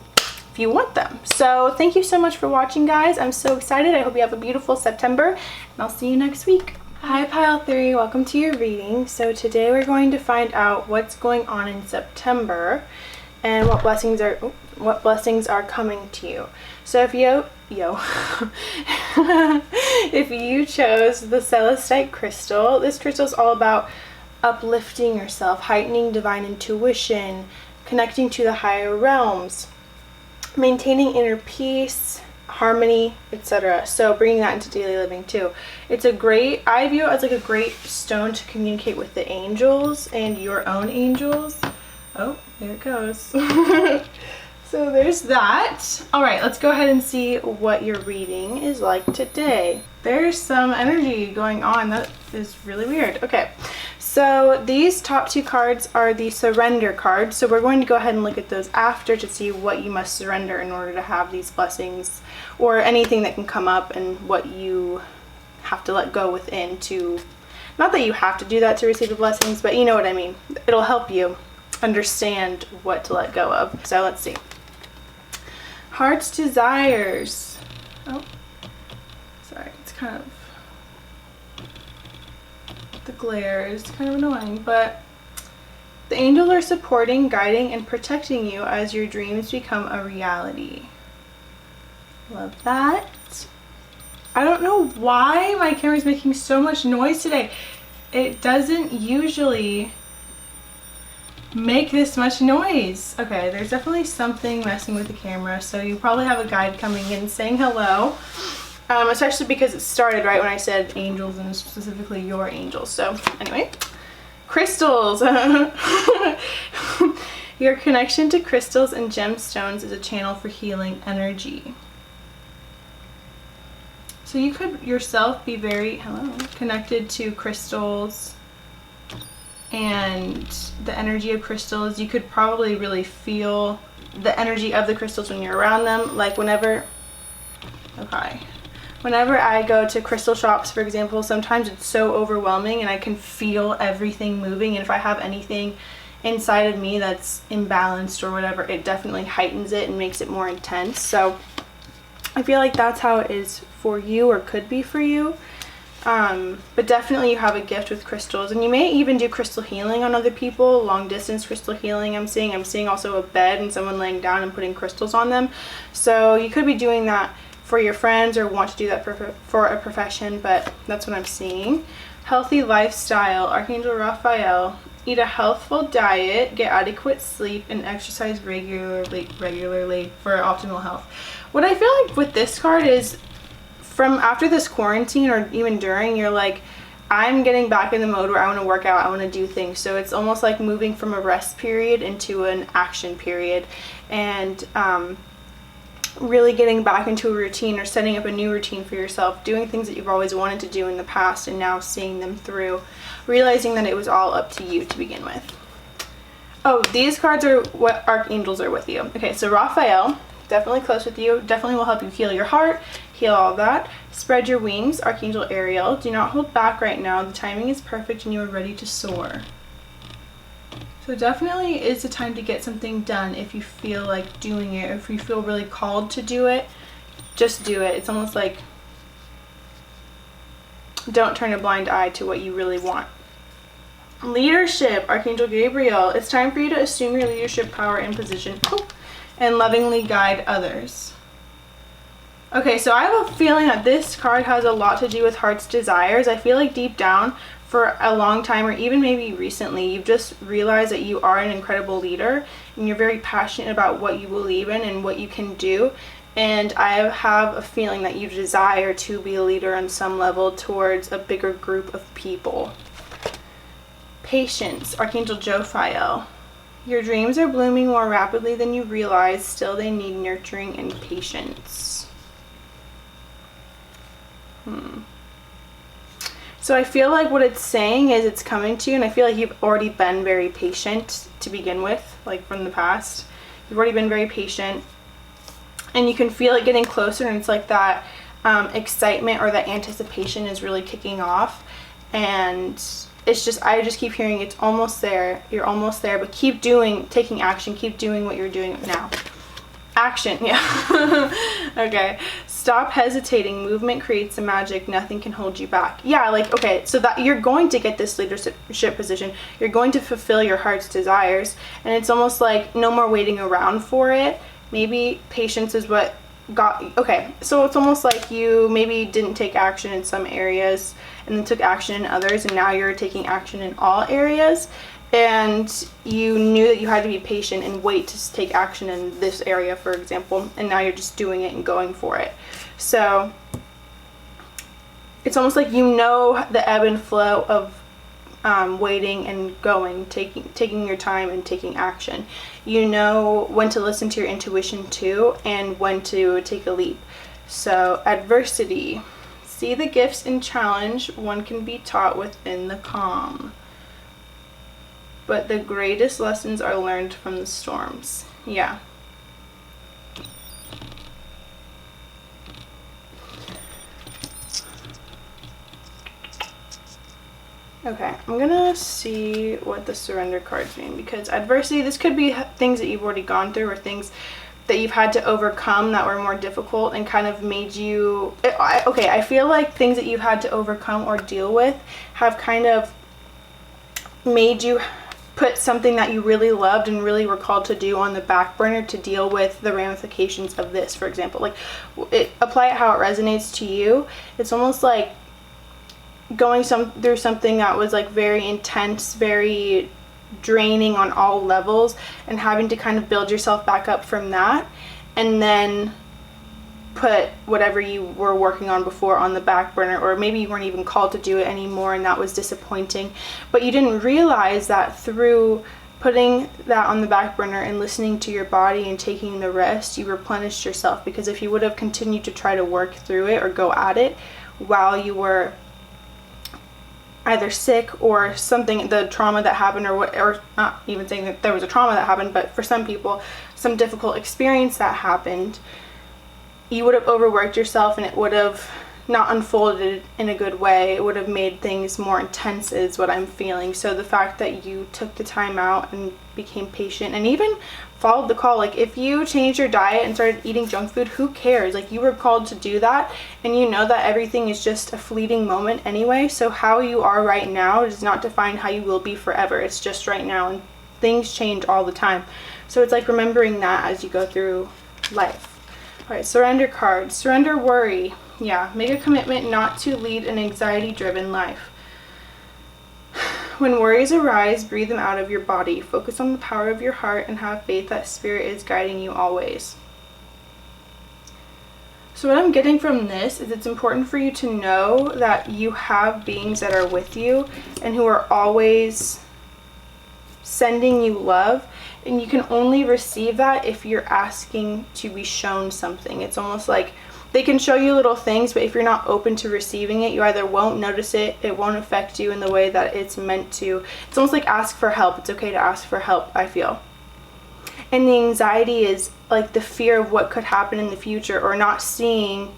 If if you want them. So thank you so much for watching, guys. I'm so excited. I hope you have a beautiful September, and I'll see you next week. Hi Pile 3, welcome to your reading. So today we're going to find out what's going on in September and what blessings are coming to you. So if if you chose the Celestite crystal, this crystal is all about uplifting yourself, heightening divine intuition, connecting to the higher realms, maintaining inner peace, harmony, etc. So bringing that into daily living too. It's a great, I view it as like a great stone to communicate with the angels and your own angels. Oh, there it goes. So there's that. All right, let's go ahead and see what your reading is like today. There's some energy going on. That is really weird. Okay, so these top 2 cards are the surrender cards. So we're going to go ahead and look at those after to see what you must surrender in order to have these blessings, or anything that can come up and what you have to let go within to, not that you have to do that to receive the blessings, but you know what I mean. It'll help you understand what to let go of. So let's see. Heart's desires. Oh, sorry, it's kind of, the glare is kind of annoying, but the angels are supporting, guiding, and protecting you as your dreams become a reality. Love that. I don't know why my camera's making so much noise today. It doesn't usually make this much noise. Okay, there's definitely something messing with the camera, so you probably have a guide coming in saying hello, especially because it started right when I said angels, and specifically your angels. So anyway, crystals. Your connection to crystals and gemstones is a channel for healing energy. So you could yourself be very connected to crystals and the energy of crystals. You could probably really feel the energy of the crystals when you're around them. Like whenever I go to crystal shops, for example, sometimes it's so overwhelming and I can feel everything moving, and if I have anything inside of me that's imbalanced or whatever, it definitely heightens it and makes it more intense. So I feel like that's how it is for you, or could be for you. But definitely you have a gift with crystals, and you may even do crystal healing on other people, long distance crystal healing. I'm seeing also a bed and someone laying down and putting crystals on them. So you could be doing that for your friends or want to do that for a profession, but that's what I'm seeing. Healthy lifestyle, Archangel Raphael. Eat a healthful diet, get adequate sleep, and exercise regularly for optimal health. What I feel like with this card is, from after this quarantine or even during, you're like, I'm getting back in the mode where I want to work out, I want to do things. So it's almost like moving from a rest period into an action period, and really getting back into a routine or setting up a new routine for yourself, doing things that you've always wanted to do in the past and now seeing them through, realizing that it was all up to you to begin with. Oh, these cards are what archangels are with you. Okay, so Raphael, definitely close with you, definitely will help you heal your heart, heal all that. Spread your wings, Archangel Ariel. Do not hold back right now. The timing is perfect and you are ready to soar. So definitely is the time to get something done if you feel like doing it, or if you feel really called to do it, just do it. It's almost like, don't turn a blind eye to what you really want. Leadership, Archangel Gabriel. It's time for you to assume your leadership power and position and lovingly guide others. Okay, so I have a feeling that this card has a lot to do with heart's desires. I feel like deep down, for a long time, or even maybe recently, you've just realized that you are an incredible leader and you're very passionate about what you believe in and what you can do. And I have a feeling that you desire to be a leader on some level towards a bigger group of people. Patience, Archangel Jophiel. Your dreams are blooming more rapidly than you realize, still they need nurturing and patience. So I feel like what it's saying is it's coming to you, and I feel like you've already been very patient to begin with, like from the past. You've already been very patient, and you can feel it getting closer, and it's like that excitement or that anticipation is really kicking off, and it's just, I just keep hearing it's almost there, you're almost there, but keep taking action, keep doing what you're doing now. Action, yeah. Okay. Stop hesitating. Movement creates the magic. Nothing can hold you back. Yeah, like, okay, so that you're going to get this leadership position. You're going to fulfill your heart's desires. And it's almost like no more waiting around for it. Maybe patience is what okay, so it's almost like you maybe didn't take action in some areas and then took action in others, and now you're taking action in all areas. And you knew that you had to be patient and wait to take action in this area, for example, and now you're just doing it and going for it. So it's almost like you know the ebb and flow of waiting and going, taking your time and taking action. You know when to listen to your intuition too, and when to take a leap. So adversity. See the gifts in challenge. One can be taught within the calm. But the greatest lessons are learned from the storms. Yeah. Okay, I'm gonna see what the surrender cards mean, because adversity, this could be things that you've already gone through or things that you've had to overcome that were more difficult and kind of made you, okay, I feel like things that you've had to overcome or deal with have kind of made you put something that you really loved and really were called to do on the back burner to deal with the ramifications of this, for example. Like, apply it how it resonates to you. It's almost like going through something that was like very intense, very draining on all levels, and having to kind of build yourself back up from that, and then put whatever you were working on before on the back burner, or maybe you weren't even called to do it anymore and that was disappointing, but you didn't realize that through putting that on the back burner and listening to your body and taking the rest, you replenished yourself. Because if you would have continued to try to work through it or go at it while you were either sick or something, the trauma that happened, or not even saying that there was a trauma that happened, but for some people, some difficult experience that happened, you would have overworked yourself and it would have not unfolded in a good way. It would have made things more intense is what I'm feeling. So the fact that you took the time out and became patient and even followed the call, like if you changed your diet and started eating junk food, who cares? Like, you were called to do that, and you know that everything is just a fleeting moment anyway. So how you are right now does not define how you will be forever. It's just right now, and things change all the time. So it's like remembering that as you go through life. All right, surrender card. Surrender worry. Yeah, make a commitment not to lead an anxiety-driven life. When worries arise, breathe them out of your body. Focus on the power of your heart and have faith that Spirit is guiding you always. So what I'm getting from this is it's important for you to know that you have beings that are with you and who are always sending you love. And you can only receive that if you're asking to be shown something. It's almost like they can show you little things, but if you're not open to receiving it, you either won't notice it, it won't affect you in the way that it's meant to. It's almost like ask for help. It's okay to ask for help, I feel. And the anxiety is like the fear of what could happen in the future, or not seeing.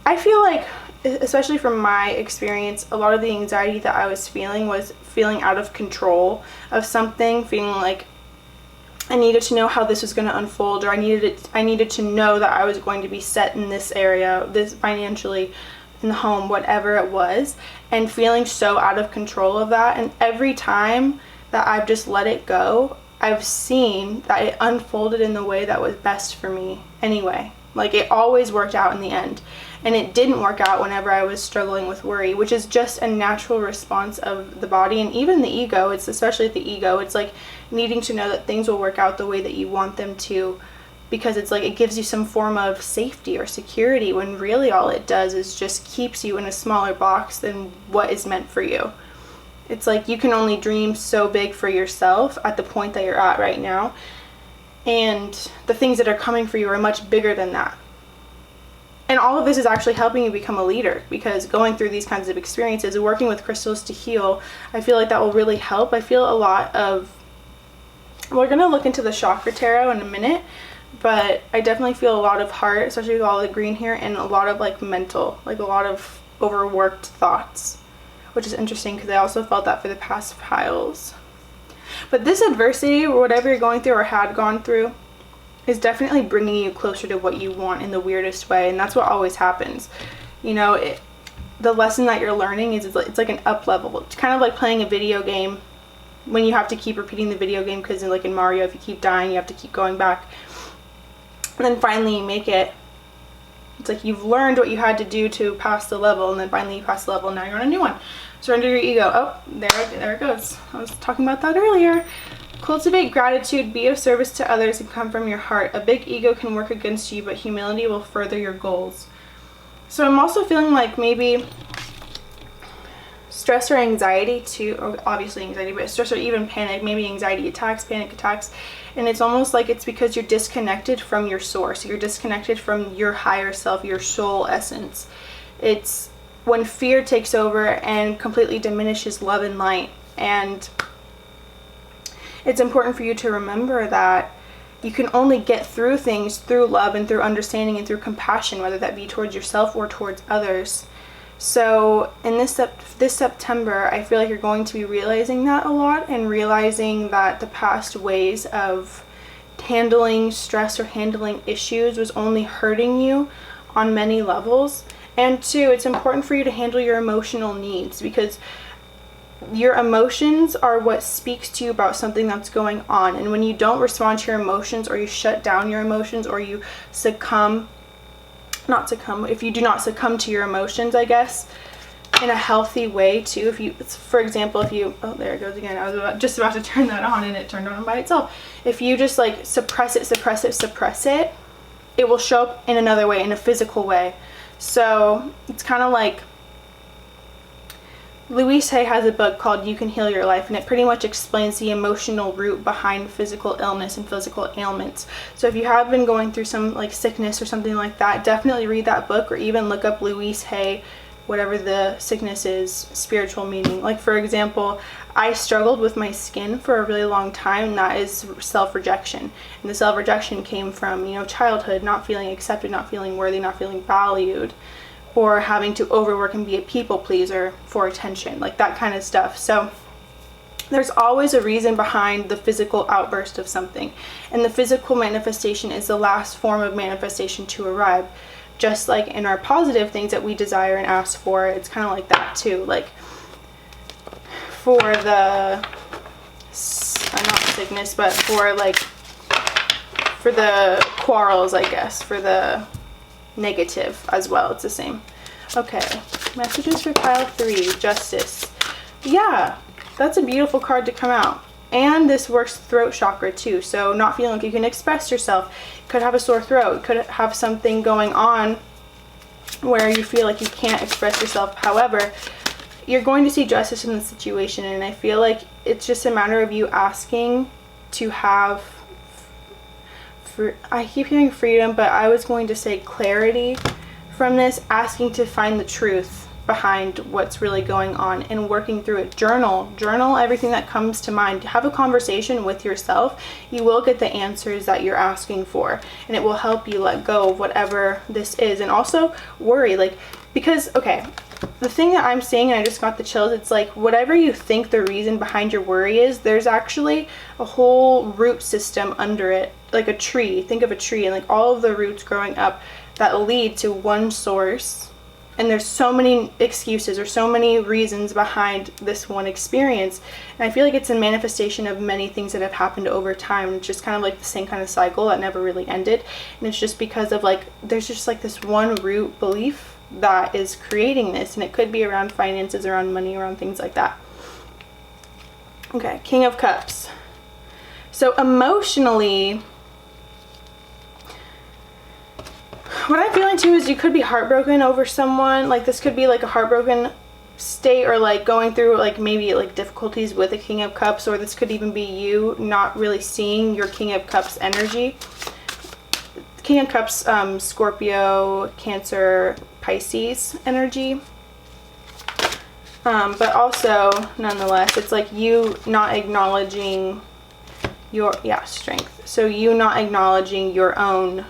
I feel like, especially from my experience, a lot of the anxiety that I was feeling was feeling out of control of something, feeling like I needed to know how this was going to unfold, or I needed to know that I was going to be set in this area, this financially, in the home, whatever it was, and feeling so out of control of that. And every time that I've just let it go, I've seen that it unfolded in the way that was best for me anyway. Like, it always worked out in the end. And it didn't work out whenever I was struggling with worry, which is just a natural response of the body and even the ego. It's especially the ego. It's like needing to know that things will work out the way that you want them to, because it's like it gives you some form of safety or security, when really all it does is just keeps you in a smaller box than what is meant for you. It's like you can only dream so big for yourself at the point that you're at right now, and the things that are coming for you are much bigger than that. And all of this is actually helping you become a leader, because going through these kinds of experiences and working with crystals to heal, I feel like that will really help. I feel a lot of, we're going to look into the chakra tarot in a minute, but I definitely feel a lot of heart, especially with all the green here, and a lot of like mental, like a lot of overworked thoughts, which is interesting because I also felt that for the past piles. But this adversity, or whatever you're going through or had gone through, is definitely bringing you closer to what you want in the weirdest way. And that's what always happens. You know, the lesson that you're learning is it's like an up level. It's kind of like playing a video game when you have to keep repeating the video game, because like in Mario, if you keep dying, you have to keep going back. And then finally you make it. It's like you've learned what you had to do to pass the level, and then finally you pass the level, and now you're on a new one. Surrender your ego. Oh, there it goes. I was talking about that earlier. Cultivate gratitude, be of service to others, and come from your heart. A big ego can work against you, but humility will further your goals. So I'm also feeling like maybe stress or anxiety too, or obviously anxiety, but stress or even panic, maybe anxiety attacks, panic attacks. And it's almost like it's because you're disconnected from your source. You're disconnected from your higher self, your soul essence. It's when fear takes over and completely diminishes love and light. And it's important for you to remember that you can only get through things through love and through understanding and through compassion, whether that be towards yourself or towards others. So in this September, I feel like you're going to be realizing that a lot, and realizing that the past ways of handling stress or handling issues was only hurting you on many levels. And two, it's important for you to handle your emotional needs, because your emotions are what speaks to you about something that's going on. And when you don't respond to your emotions, or you shut down your emotions, or you if you do not succumb to your emotions, I guess, in a healthy way too. For example, oh, there it goes again. I was just about to turn that on and it turned on by itself. If you just like suppress it, it will show up in another way, in a physical way. So it's kind of like, Louise Hay has a book called You Can Heal Your Life, and it pretty much explains the emotional root behind physical illness and physical ailments. So if you have been going through some like sickness or something like that, definitely read that book, or even look up Louise Hay, whatever the sickness is, spiritual meaning. Like for example, I struggled with my skin for a really long time, and that is self-rejection. And the self-rejection came from, childhood, not feeling accepted, not feeling worthy, not feeling valued, or having to overwork and be a people pleaser for attention, like that kind of stuff. So there's always a reason behind the physical outburst of something, and the physical manifestation is the last form of manifestation to arrive. Just like in our positive things that we desire and ask for, it's kind of like that too. Like for the not sickness, but for the quarrels, I guess, for the negative as well, it's the same. Okay, messages for pile 3, Justice. Yeah, that's a beautiful card to come out. And this works throat chakra too, so not feeling like you can express yourself. You could have a sore throat, you could have something going on where you feel like you can't express yourself. However, you're going to see justice in the situation, and I feel like it's just a matter of you asking to have, I keep hearing freedom, but I was going to say clarity from this, asking to find the truth behind what's really going on and working through it. Journal everything that comes to mind. Have a conversation with yourself. You will get the answers that you're asking for, and it will help you let go of whatever this is. And also worry, because okay, the thing that I'm seeing, and I just got the chills, it's like whatever you think the reason behind your worry is, there's actually a whole root system under it, like a tree. Think of a tree, and like all of the roots growing up that lead to one source. And there's so many excuses or so many reasons behind this one experience. And I feel like it's a manifestation of many things that have happened over time. It's just kind of like the same kind of cycle that never really ended. And it's just because of there's just like this one root belief that is creating this. And it could be around finances, around money, around things like that. Okay, King of Cups. So emotionally, what I'm feeling too is you could be heartbroken over someone. Like this could be like a heartbroken state, or like going through like maybe like difficulties with a King of Cups, or this could even be you not really seeing your King of Cups energy. King of Cups, Scorpio, Cancer, Pisces energy. But also, nonetheless, it's like you not acknowledging your, strength. So you not acknowledging your own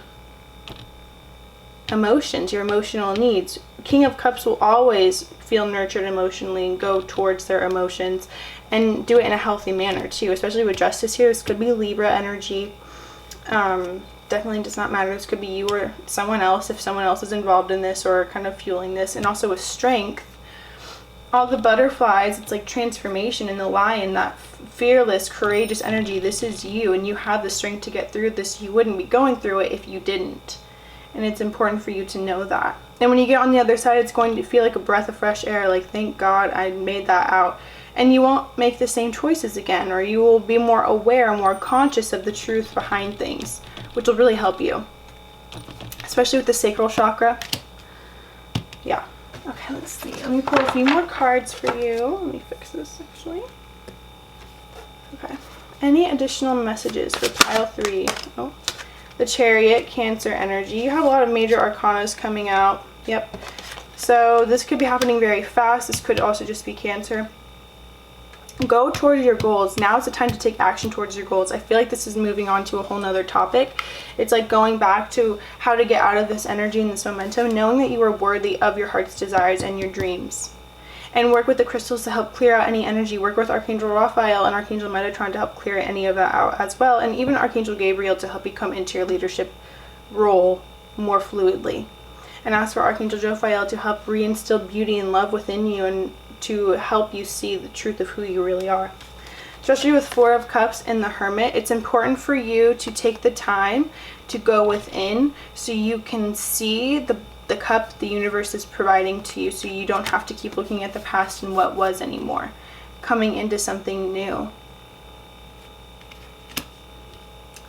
emotions, your emotional needs. King of Cups will always feel nurtured emotionally and go towards their emotions and do it in a healthy manner too, especially with Justice here. This could be Libra energy. definitely does not matter. This could be you or someone else, if someone else is involved in this or kind of fueling this. And also with strength, all the butterflies, it's like transformation, in the lion, that fearless, courageous energy. This is you, and you have the strength to get through this. You wouldn't be going through it if you didn't. And it's important for you to know that. And when you get on the other side, it's going to feel like a breath of fresh air, like, thank God I made that out. And you won't make the same choices again, or you will be more aware, more conscious of the truth behind things, which will really help you, especially with the sacral chakra. Yeah. Okay, let's see. Let me pull a few more cards for you. Let me fix this, actually. Okay. Any additional messages for pile 3? Oh, the Chariot, Cancer energy. You have a lot of major arcanas coming out. Yep. So this could be happening very fast. This could also just be Cancer. Go towards your goals. Now is the time to take action towards your goals. I feel like this is moving on to a whole nother topic. It's like going back to how to get out of this energy and this momentum, knowing that you are worthy of your heart's desires and your dreams. And work with the crystals to help clear out any energy. Work with Archangel Raphael and Archangel Metatron to help clear any of that out as well. And even Archangel Gabriel to help you come into your leadership role more fluidly. And ask for Archangel Jophiel to help reinstill beauty and love within you, and to help you see the truth of who you really are. Especially with 4 of Cups and the Hermit, it's important for you to take the time to go within so you can see the cup the universe is providing to you, so you don't have to keep looking at the past and what was anymore. Coming into something new.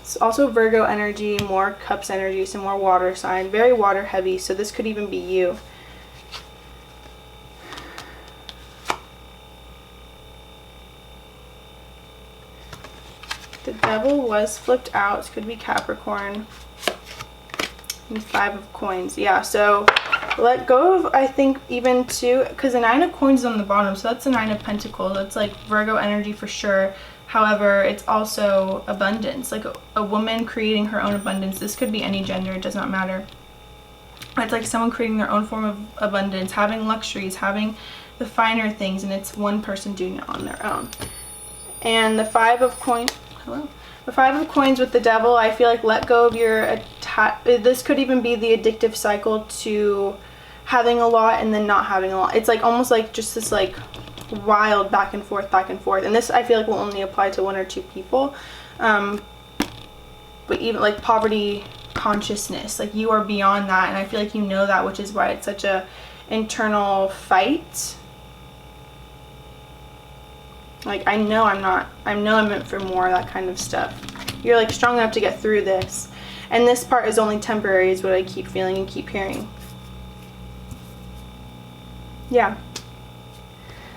It's also Virgo energy, more Cups energy, some more water sign, very water heavy, so this could even be you. The Devil was flipped out. It could be Capricorn. And 5 of Coins. Yeah, so let go of, I think, even 2, because the 9 of Coins is on the bottom, so that's the 9 of Pentacles. That's like Virgo energy for sure. However, it's also abundance, like a woman creating her own abundance. This could be any gender, it does not matter. It's like someone creating their own form of abundance, having luxuries, having the finer things, and it's one person doing it on their own. And the 5 of Coins, hello? The 5 of Coins with the Devil, I feel like let go of your this could even be the addictive cycle to having a lot and then not having a lot. It's like almost like just this like wild back and forth, and this I feel like will only apply to 1 or 2 people, but even like poverty consciousness, like you are beyond that, and I feel like you know that, which is why it's such a internal fight. Like, I know I'm meant for more, that kind of stuff. You're like strong enough to get through this, and this part is only temporary is what I keep feeling and keep hearing. Yeah.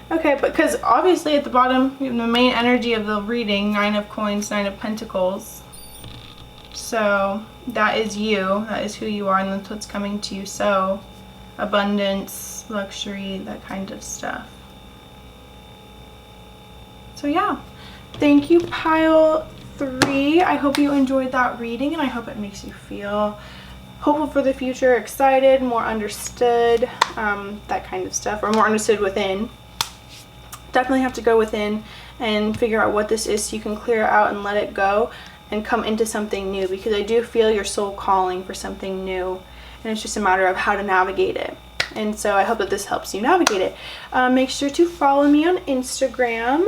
Okay, but because obviously at the bottom, you have the main energy of the reading, 9 of Coins, 9 of Pentacles. So that is you, that is who you are, and that's what's coming to you. So abundance, luxury, that kind of stuff. So yeah, thank you, pile 3. I hope you enjoyed that reading, and I hope it makes you feel hopeful for the future, excited, more understood, that kind of stuff, or more understood within. Definitely have to go within and figure out what this is so you can clear it out and let it go and come into something new, because I do feel your soul calling for something new, and it's just a matter of how to navigate it. And so I hope that this helps you navigate it. Make sure to follow me on Instagram.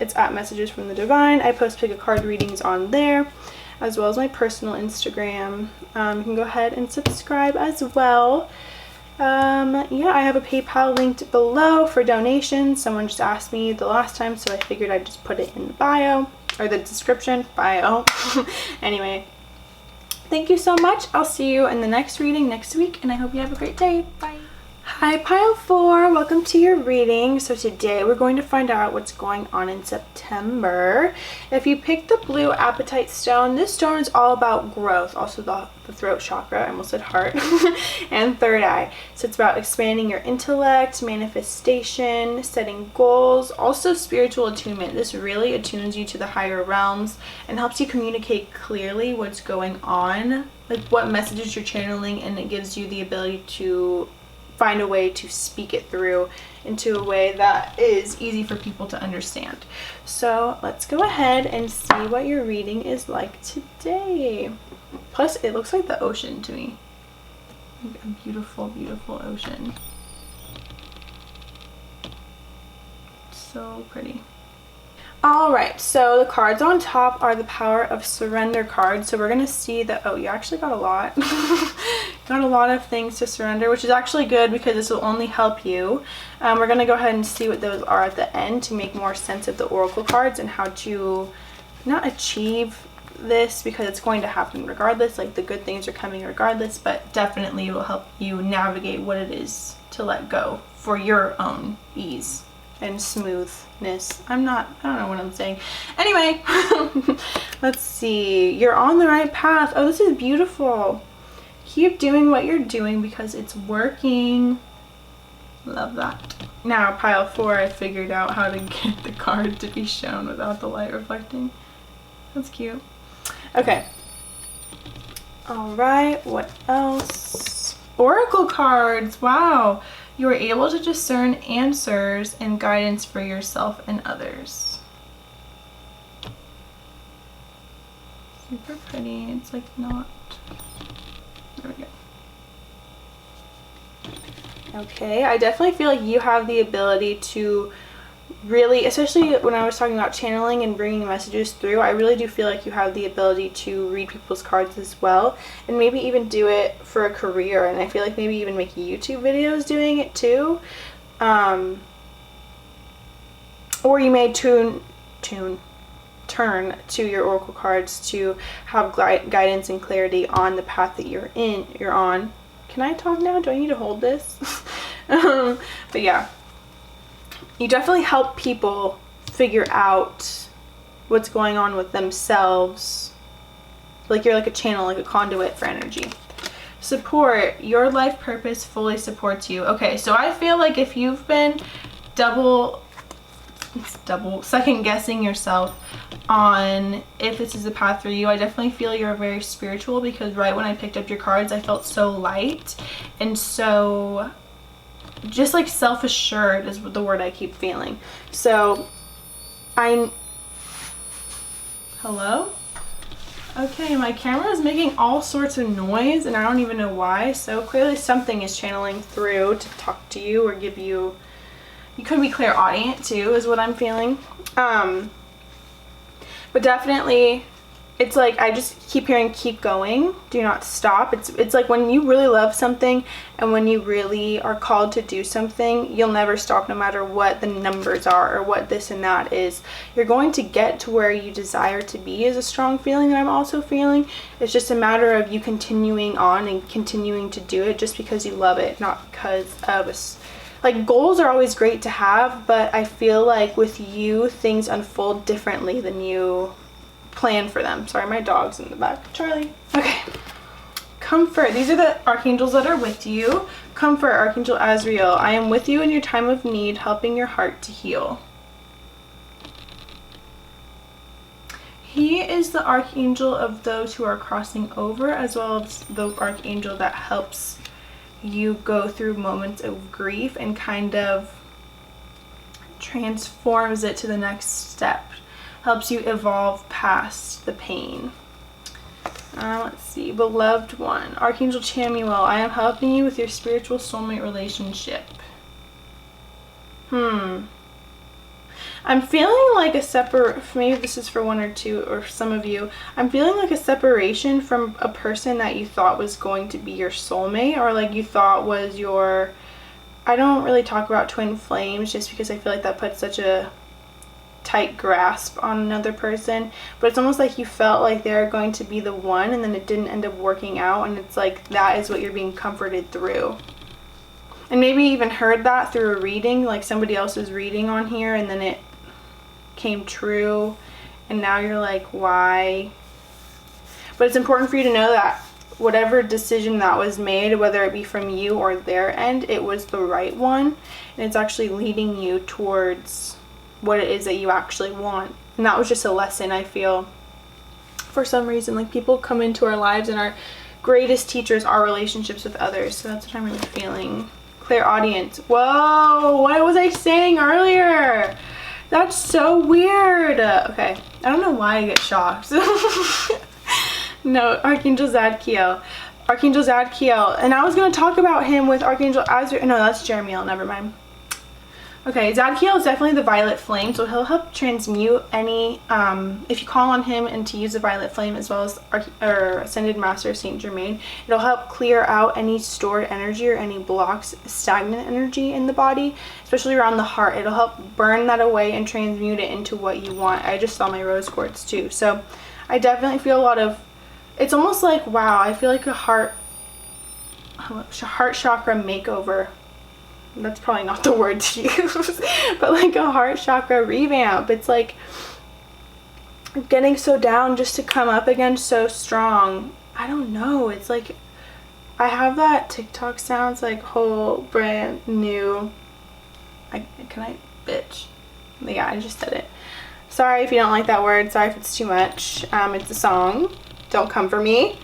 It's at Messages from the Divine. I post pick a card readings on there, as well as my personal Instagram. You can go ahead and subscribe as well. Yeah, I have a PayPal linked below for donations. Someone just asked me the last time, so I figured I'd just put it in the bio, or the description, bio. Anyway, thank you so much. I'll see you in the next reading next week, and I hope you have a great day. Bye. Hi, pile 4. Welcome to your reading. So today we're going to find out what's going on in September. If you picked the blue Apatite stone, this stone is all about growth. Also the throat chakra, I almost said heart, and third eye. So it's about expanding your intellect, manifestation, setting goals, also spiritual attunement. This really attunes you to the higher realms and helps you communicate clearly what's going on, like what messages you're channeling, and it gives you the ability to find a way to speak it through into a way that is easy for people to understand. So let's go ahead and see what your reading is like today. Plus, it looks like the ocean to me. Like a beautiful, beautiful ocean. So pretty. Alright, so the cards on top are the Power of Surrender cards. So we're going to see that, oh, you actually got a lot. Got a lot of things to surrender, which is actually good because this will only help you. We're going to go ahead and see what those are at the end to make more sense of the Oracle cards and how to not achieve this, because it's going to happen regardless. Like, the good things are coming regardless, but definitely it will help you navigate what it is to let go for your own ease and smoothness. I don't know what I'm saying. Anyway, let's see. You're on the right path. Oh, this is beautiful. Keep doing what you're doing because it's working. Love that. Now, pile 4, I figured out how to get the card to be shown without the light reflecting. That's cute. Okay. All right, what else? Oracle cards. Wow. You are able to discern answers and guidance for yourself and others. Super pretty. It's like not. There we go. Okay, I definitely feel like you have the ability to really, especially when I was talking about channeling and bringing messages through, I really do feel like you have the ability to read people's cards as well, and maybe even do it for a career, and I feel like maybe even make YouTube videos doing it too. Or you may turn to your Oracle cards to have guidance and clarity on the path that you're on. Can I talk now? Do I need to hold this? But yeah. You definitely help people figure out what's going on with themselves. Like, you're like a channel, like a conduit for energy. Support. Your life purpose fully supports you. Okay, so I feel like if you've been double second guessing yourself on if this is the path for you, I definitely feel you're very spiritual, because right when I picked up your cards, I felt so light and so just like self-assured is the word I keep feeling. So hello? Okay, my camera is making all sorts of noise and I don't even know why, so clearly something is channeling through to talk to you or give you, you could be clairaudient too, is what I'm feeling. But definitely it's like I just keep hearing keep going, do not stop. It's like when you really love something and when you really are called to do something, you'll never stop no matter what the numbers are or what this and that is. You're going to get to where you desire to be, is a strong feeling that I'm also feeling. It's just a matter of you continuing on and continuing to do it just because you love it, not because of like, goals are always great to have, but I feel like with you things unfold differently than you plan for them. Sorry, my dog's in the back. Charlie. Okay. Comfort. These are the archangels that are with you. Comfort, Archangel Azrael. I am with you in your time of need, helping your heart to heal. He is the archangel of those who are crossing over, as well as the archangel that helps you go through moments of grief and kind of transforms it to the next step. Helps you evolve past the pain. Let's see. Beloved one. Archangel Chamuel. I am helping you with your spiritual soulmate relationship. I'm feeling like maybe this is for one or two or some of you. I'm feeling like a separation from a person that you thought was going to be your soulmate, or like you thought was your, I don't really talk about twin flames just because I feel like that puts such a tight grasp on another person, but it's almost like you felt like they're going to be the one and then it didn't end up working out, and it's like that is what you're being comforted through. And maybe you even heard that through a reading, like somebody else was reading on here and then it came true and now you're like, why? But it's important for you to know that whatever decision that was made, whether it be from you or their end, it was the right one, and it's actually leading you towards what it is that you actually want. And that was just a lesson, I feel. For some reason, like, people come into our lives and our greatest teachers are relationships with others, so that's what I'm really feeling. Clairaudient. Whoa, what was I saying earlier? That's so weird. Okay, I don't know why I get shocked. No, Archangel Zadkiel. Archangel Zadkiel. And I was going to talk about him with Archangel Azrael. No, that's Jeremiel. Never mind. Okay, Zadkiel is definitely the violet flame, so he'll help transmute any, if you call on him and to use the violet flame as well as Ascended Master Saint Germain, it'll help clear out any stored energy or any blocks, stagnant energy in the body, especially around the heart. It'll help burn that away and transmute it into what you want. I just saw my rose quartz too, so I definitely feel a lot of, it's almost like, wow, I feel like a heart chakra makeover. That's probably not the word to use, but like a heart chakra revamp. It's like getting so down just to come up again so strong. I don't know. It's like I have that TikTok sounds like whole brand new. Bitch. Yeah, I just said it. Sorry if you don't like that word. Sorry if it's too much. It's a song. Don't come for me.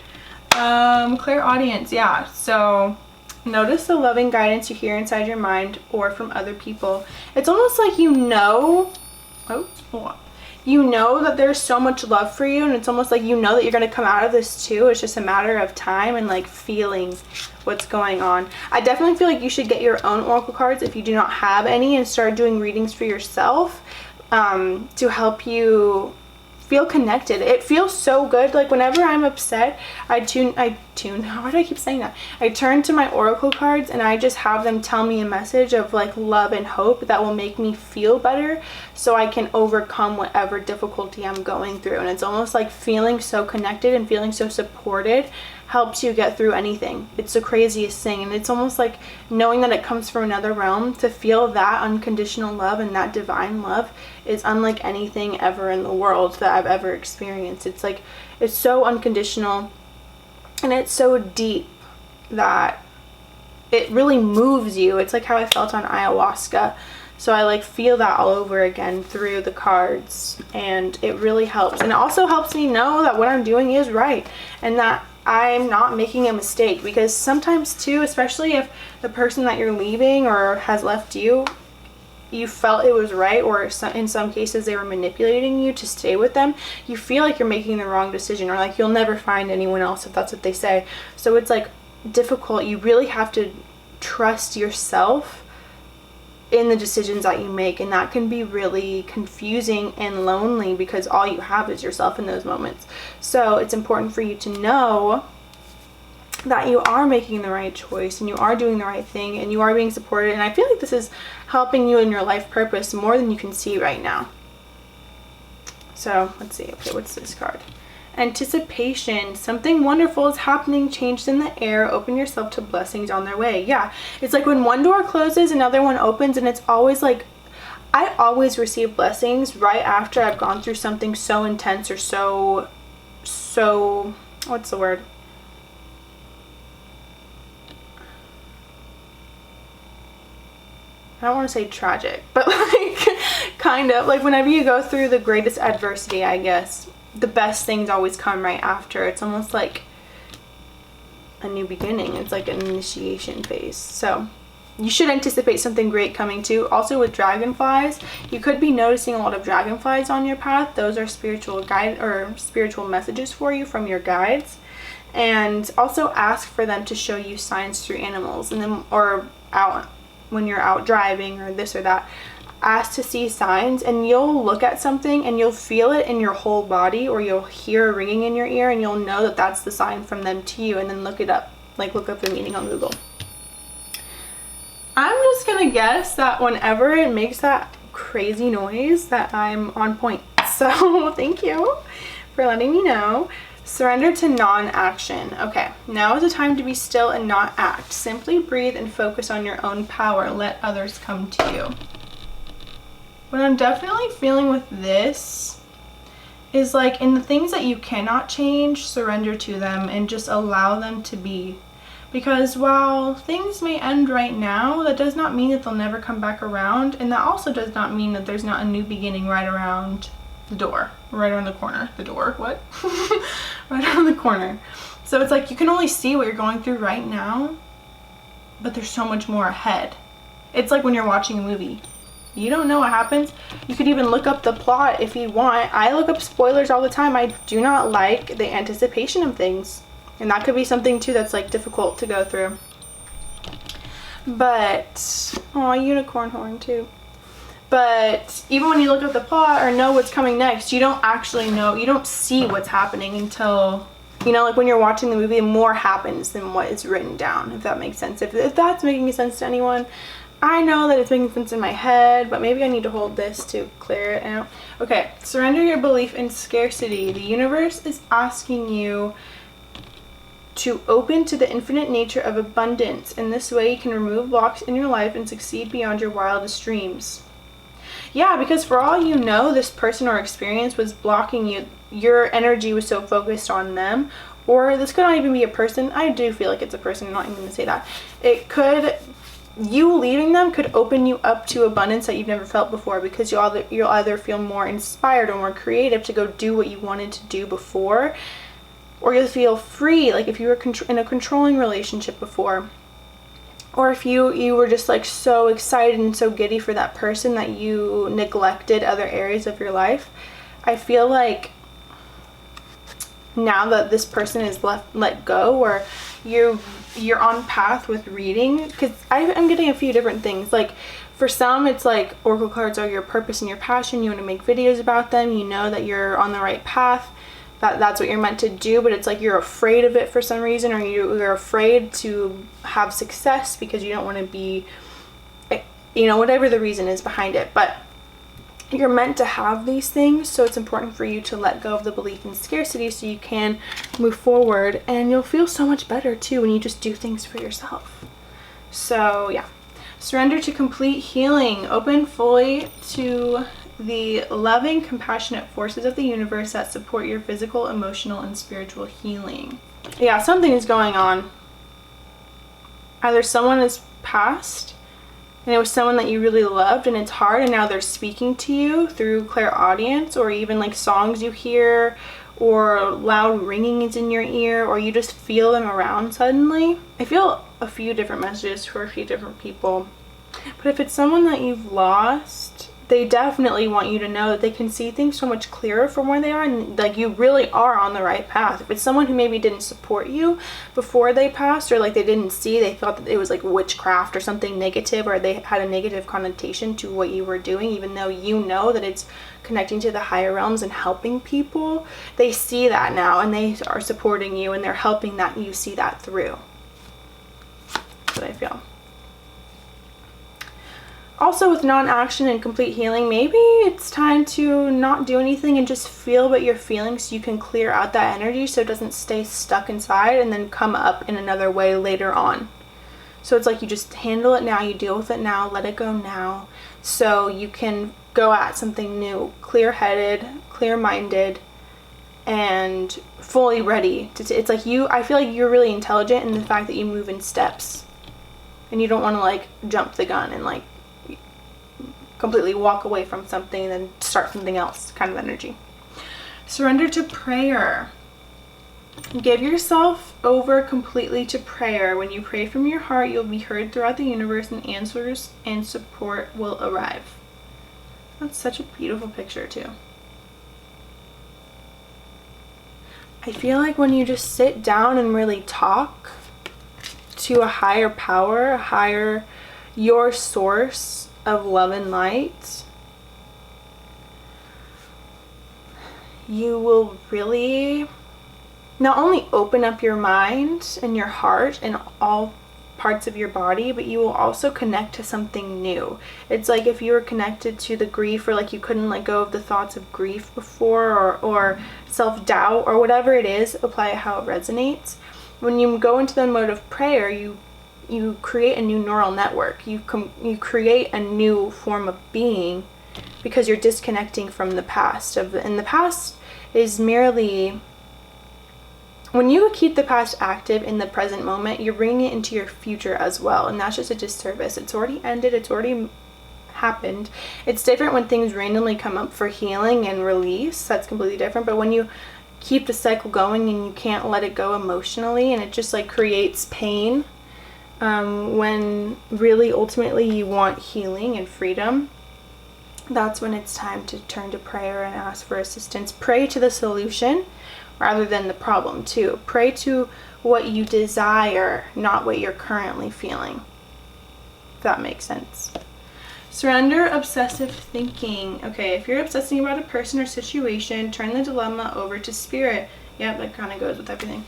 Clairaudience. Yeah. So notice the loving guidance you hear inside your mind or from other people. It's almost like you know that there's so much love for you, and it's almost like you know that you're going to come out of this too. It's just a matter of time and like feeling what's going on. I definitely feel like you should get your own oracle cards if you do not have any and start doing readings for yourself to help you feel connected. It feels so good. Like whenever I'm upset, I tune, why do I keep saying that? I turn to my oracle cards and I just have them tell me a message of like love and hope that will make me feel better so I can overcome whatever difficulty I'm going through. And it's almost like feeling so connected and feeling so supported helps you get through anything. It's the craziest thing, and it's almost like knowing that it comes from another realm. To feel that unconditional love and that divine love is unlike anything ever in the world that I've ever experienced. It's like, it's so unconditional and it's so deep that it really moves you. It's like how I felt on ayahuasca. So I like feel that all over again through the cards, and it really helps. And it also helps me know that what I'm doing is right and that I'm not making a mistake, because sometimes too, especially if the person that you're leaving or has left you, you felt it was right, or in some cases they were manipulating you to stay with them, you feel like you're making the wrong decision, or like you'll never find anyone else if that's what they say. So it's like difficult. You really have to trust yourself in the decisions that you make, and that can be really confusing and lonely because all you have is yourself in those moments. So it's important for you to know that you are making the right choice and you are doing the right thing and you are being supported. And I feel like this is helping you in your life purpose more than you can see right now. So let's see. Okay, what's this card? Anticipation. Something wonderful is happening. Changed in the air. Open yourself to blessings on their way. Yeah, it's like when one door closes, another one opens, and it's always like, I always receive blessings right after I've gone through something so intense or so what's the word? I don't want to say tragic, but like kind of like whenever you go through the greatest adversity, I guess the best things always come right after. It's almost like a new beginning. It's like an initiation phase. So you should anticipate something great coming too. Also with dragonflies, you could be noticing a lot of dragonflies on your path. Those are spiritual guide or spiritual messages for you from your guides. And also ask for them to show you signs through animals, and then or out when you're out driving or this or that. Ask to see signs, and you'll look at something and you'll feel it in your whole body, or you'll hear a ringing in your ear and you'll know that that's the sign from them to you, and then look it up, like look up the meaning on Google. I'm just gonna guess that whenever it makes that crazy noise that I'm on point. So thank you for letting me know. Surrender to non-action. Okay, now is the time to be still and not act. Simply breathe and focus on your own power. Let others come to you. What I'm definitely feeling with this is like in the things that you cannot change, surrender to them and just allow them to be. Because while things may end right now, that does not mean that they'll never come back around. And that also does not mean that there's not a new beginning right around the door, right around the corner. The door, what? Right around the corner. So it's like you can only see what you're going through right now, but there's so much more ahead. It's like when you're watching a movie. You don't know what happens. You could even look up the plot if you want. I look up spoilers all the time. I do not like the anticipation of things. And that could be something too that's like difficult to go through. But, oh, unicorn horn too. But even when you look up the plot or know what's coming next, you don't actually know, you don't see what's happening until, you know, like when you're watching the movie, more happens than what is written down, if that makes sense. If that's making sense to anyone, I know that it's making sense in my head, but maybe I need to hold this to clear it out. Okay, surrender your belief in scarcity. The universe is asking you to open to the infinite nature of abundance. In this way, you can remove blocks in your life and succeed beyond your wildest dreams. Yeah, because for all you know, this person or experience was blocking you. Your energy was so focused on them. Or this could not even be a person. I do feel like it's a person. I'm not even going to say that. It could, you leaving them could open you up to abundance that you've never felt before, because you'll either feel more inspired or more creative to go do what you wanted to do before. Or you'll feel free, like if you were in a controlling relationship before. Or if you were just like so excited and so giddy for that person that you neglected other areas of your life. I feel like now that this person is let go, or you're on path with reading, because I'm getting a few different things. Like for some, it's like oracle cards are your purpose and your passion. You want to make videos about them. You know that you're on the right path. That's what you're meant to do, but it's like you're afraid of it for some reason, or you're afraid to have success because you don't want to be, you know, whatever the reason is behind it. But you're meant to have these things, so it's important for you to let go of the belief in scarcity so you can move forward, and you'll feel so much better too when you just do things for yourself. So yeah, surrender to complete healing. Open fully to the loving, compassionate forces of the universe that support your physical, emotional, and spiritual healing. Yeah, something is going on. Either someone has passed and it was someone that you really loved and it's hard, and now they're speaking to you through clairaudience, or even like songs you hear, or loud ringing is in your ear, or you just feel them around suddenly. I feel a few different messages for a few different people. But if it's someone that you've lost, they definitely want you to know that they can see things so much clearer from where they are, and like you really are on the right path. If it's someone who maybe didn't support you before they passed, or like they didn't see, they thought that it was like witchcraft or something negative, or they had a negative connotation to what you were doing, even though you know that it's connecting to the higher realms and helping people, they see that now and they are supporting you and they're helping that you see that through. That's what I feel. Also, with non-action and complete healing, maybe it's time to not do anything and just feel what you're feeling, so you can clear out that energy so it doesn't stay stuck inside and then come up in another way later on. So it's like you just handle it now, you deal with it now, let it go now, so you can go at something new, clear-headed, clear-minded, and fully ready. It's like I feel like you're really intelligent in the fact that you move in steps. And you don't want to like jump the gun and like completely walk away from something and then start something else kind of energy. Surrender to prayer. Give yourself over completely to prayer. When you pray from your heart, you'll be heard throughout the universe, and answers and support will arrive. That's such a beautiful picture too. I feel like when you just sit down and really talk to a higher power, your source of love and light, you will really not only open up your mind and your heart and all parts of your body, but you will also connect to something new. It's like if you were connected to the grief, or like you couldn't let go of the thoughts of grief before, or self-doubt, or whatever it is, apply it how it resonates. When you go into the mode of prayer, you create a new neural network. You create a new form of being, because you're disconnecting from the past. And the past is merely, when you keep the past active in the present moment, you're bringing it into your future as well, and that's just a disservice. It's already ended, it's already happened. It's different when things randomly come up for healing and release. That's completely different. But when you keep the cycle going and you can't let it go emotionally, and it just like creates pain, when really ultimately you want healing and freedom, that's when it's time to turn to prayer and ask for assistance. Pray to the solution rather than the problem too. Pray to what you desire, not what you're currently feeling. If that makes sense. Surrender obsessive thinking. Okay, if you're obsessing about a person or situation, turn the dilemma over to spirit. Yep, that kind of goes with everything.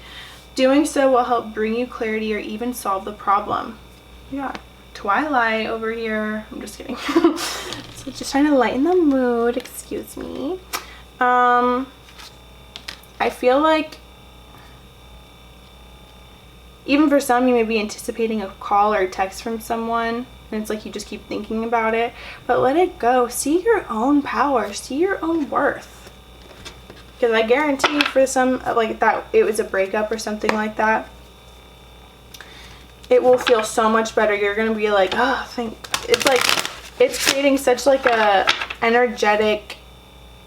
Doing so will help bring you clarity or even solve the problem. Yeah, Twilight over here. I'm just kidding. So just trying to lighten the mood. Excuse me. I feel like even for some, you may be anticipating a call or a text from someone, and it's like you just keep thinking about it. But let it go. See your own power. See your own worth. Because I guarantee for some, like that, it was a breakup or something like that, it will feel so much better. You're going to be like, oh, it's like, it's creating such like a energetic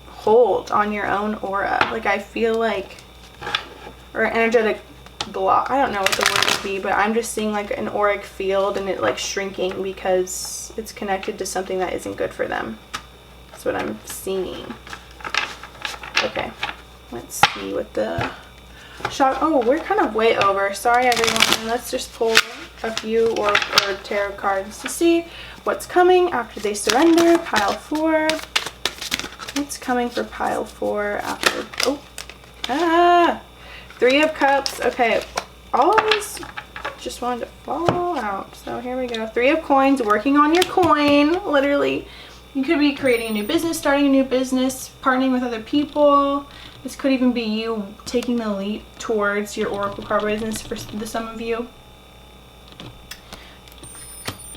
hold on your own aura. Like I feel like, or energetic block. I don't know what the word would be, but I'm just seeing like an auric field and it like shrinking because it's connected to something that isn't good for them. That's what I'm seeing. Okay, let's see what the shot. Oh, we're kind of way over. Sorry, everyone. Let's just pull a few or tarot cards to see what's coming after they surrender. Pile 4. What's coming for pile 4 after? Oh, 3 of Cups. Okay, all of these just wanted to fall out. So here we go. 3 of Coins. Working on your coin, literally. You could be creating a new business, starting a new business, partnering with other people. This could even be you taking the leap towards your oracle card business for some of you.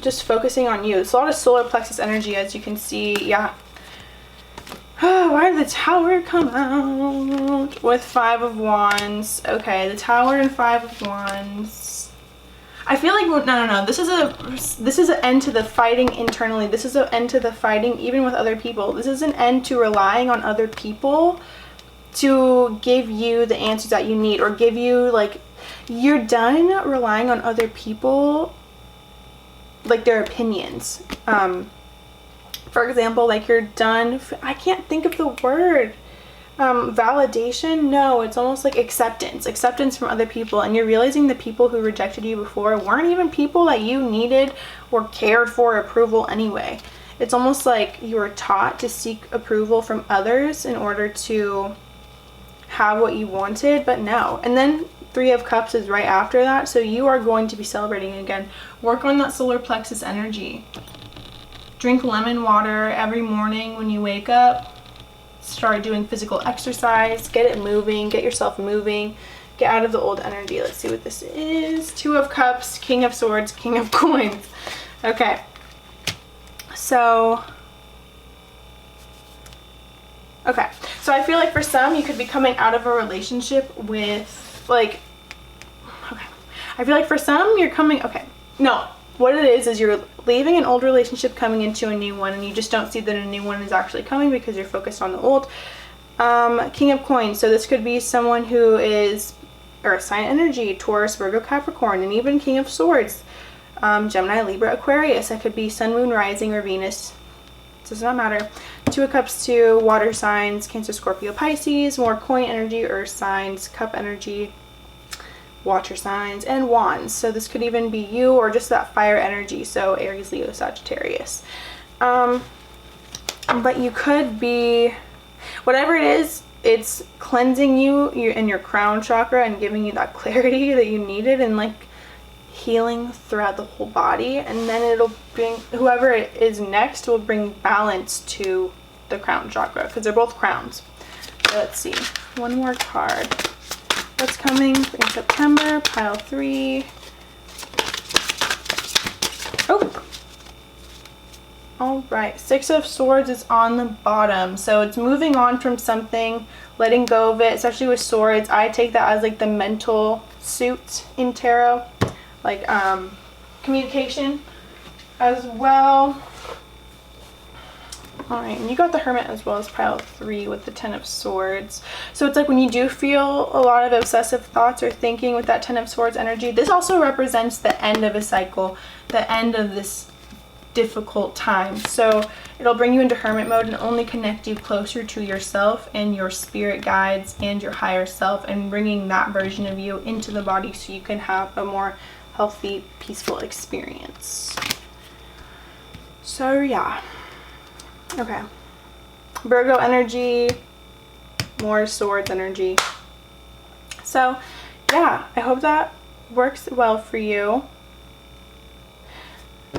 Just focusing on you. There's a lot of solar plexus energy, as you can see. Yeah. Oh, why did the Tower come out? With 5 of Wands. Okay, the Tower and 5 of Wands. I feel like no. This is an end to the fighting internally. This is an end to the fighting even with other people. This is an end to relying on other people to give you the answers that you need, or give you, like, you're done relying on other people, like their opinions. For example, like you're done. I can't think of the word. Validation? No, it's almost like acceptance from other people, and you're realizing the people who rejected you before weren't even people that you needed or cared for approval anyway. It's almost like you were taught to seek approval from others in order to have what you wanted, but no. And then 3 of Cups is right after that, so you are going to be celebrating again. Work on that solar plexus energy. Drink lemon water every morning when you wake up. Start doing physical exercise, get it moving, get yourself moving, get out of the old energy. Let's see what this is. 2 of Cups, King of Swords, King of Coins. Okay, so I feel like for some, you could be coming out of a relationship with, like, okay, I feel like for some, you're coming, okay, no, what it is you're leaving an old relationship, coming into a new one, and you just don't see that a new one is actually coming because you're focused on the old. King of Coins. So this could be someone who is Earth sign energy, Taurus, Virgo, Capricorn, and even King of Swords. Gemini, Libra, Aquarius. That could be Sun, Moon, Rising, or Venus. It does not matter. 2 of Cups, 2 water signs, Cancer, Scorpio, Pisces. More coin energy, Earth signs, Cup energy, water signs, and Wands. So this could even be you, or just that fire energy, so Aries, Leo, Sagittarius. But you could be, whatever it is, it's cleansing you in your crown chakra and giving you that clarity that you needed, and like healing throughout the whole body. And then it'll bring, whoever it is next will bring balance to the crown chakra, because they're both crowns. So let's see, one more card. What's coming in September? Pile 3. Oh! Alright, 6 of Swords is on the bottom. So it's moving on from something, letting go of it, especially with swords. I take that as like the mental suit in tarot. Like communication as well. Alright, and you got the Hermit as well as pile 3 with the 10 of Swords. So it's like when you do feel a lot of obsessive thoughts or thinking with that 10 of Swords energy, this also represents the end of a cycle, the end of this difficult time. So it'll bring you into hermit mode and only connect you closer to yourself and your spirit guides and your higher self, and bringing that version of you into the body so you can have a more healthy, peaceful experience. So yeah. Okay. Virgo energy, more swords energy. So yeah, I hope that works well for you.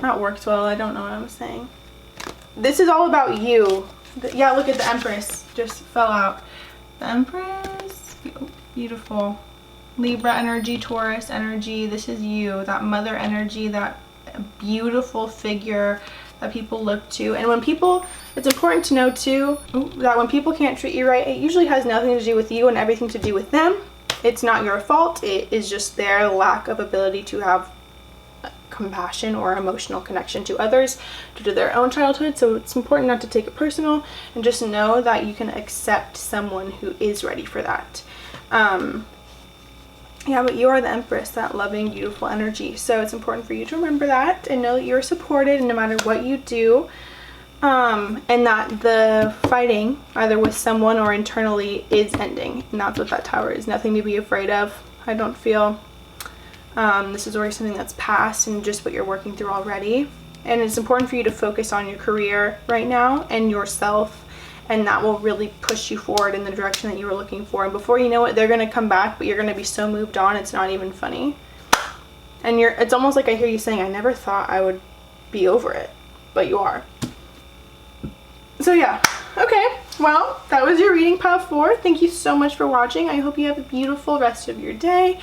Not works well, I don't know what I'm saying. This is all about you. Yeah, look at the Empress just fell out. The Empress, beautiful. Libra energy, Taurus energy, this is you, that mother energy, that beautiful figure that people look to. And when people, it's important to know too, that when people can't treat you right, it usually has nothing to do with you and everything to do with them. It's not your fault, it is just their lack of ability to have compassion or emotional connection to others due to their own childhood. So it's important not to take it personal, and just know that you can accept someone who is ready for that. Yeah, but you are the Empress, that loving, beautiful energy. So it's important for you to remember that and know that you're supported no matter what you do. And that the fighting, either with someone or internally, is ending. And that's what that Tower is. Nothing to be afraid of, I don't feel. This is already something that's past and just what you're working through already. And it's important for you to focus on your career right now and yourself, and that will really push you forward in the direction that you were looking for. And before you know it, they're going to come back, but you're going to be so moved on, it's not even funny. And it's almost like I hear you saying, I never thought I would be over it, but you are. So yeah, okay, well, that was your reading, pile 4. Thank you so much for watching. I hope you have a beautiful rest of your day.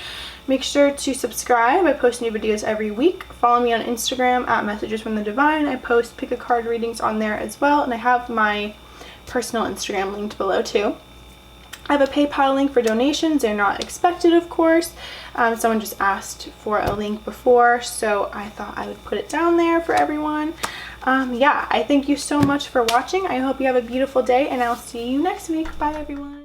Make sure to subscribe. I post new videos every week. Follow me on Instagram at Messages from the Divine. I post pick a card readings on there as well, and I have my personal Instagram linked below too. I have a PayPal link for donations. They're not expected, of course. Someone just asked for a link before, so I thought I would put it down there for everyone. Yeah, I thank you so much for watching. I hope you have a beautiful day, and I'll see you next week. Bye, everyone.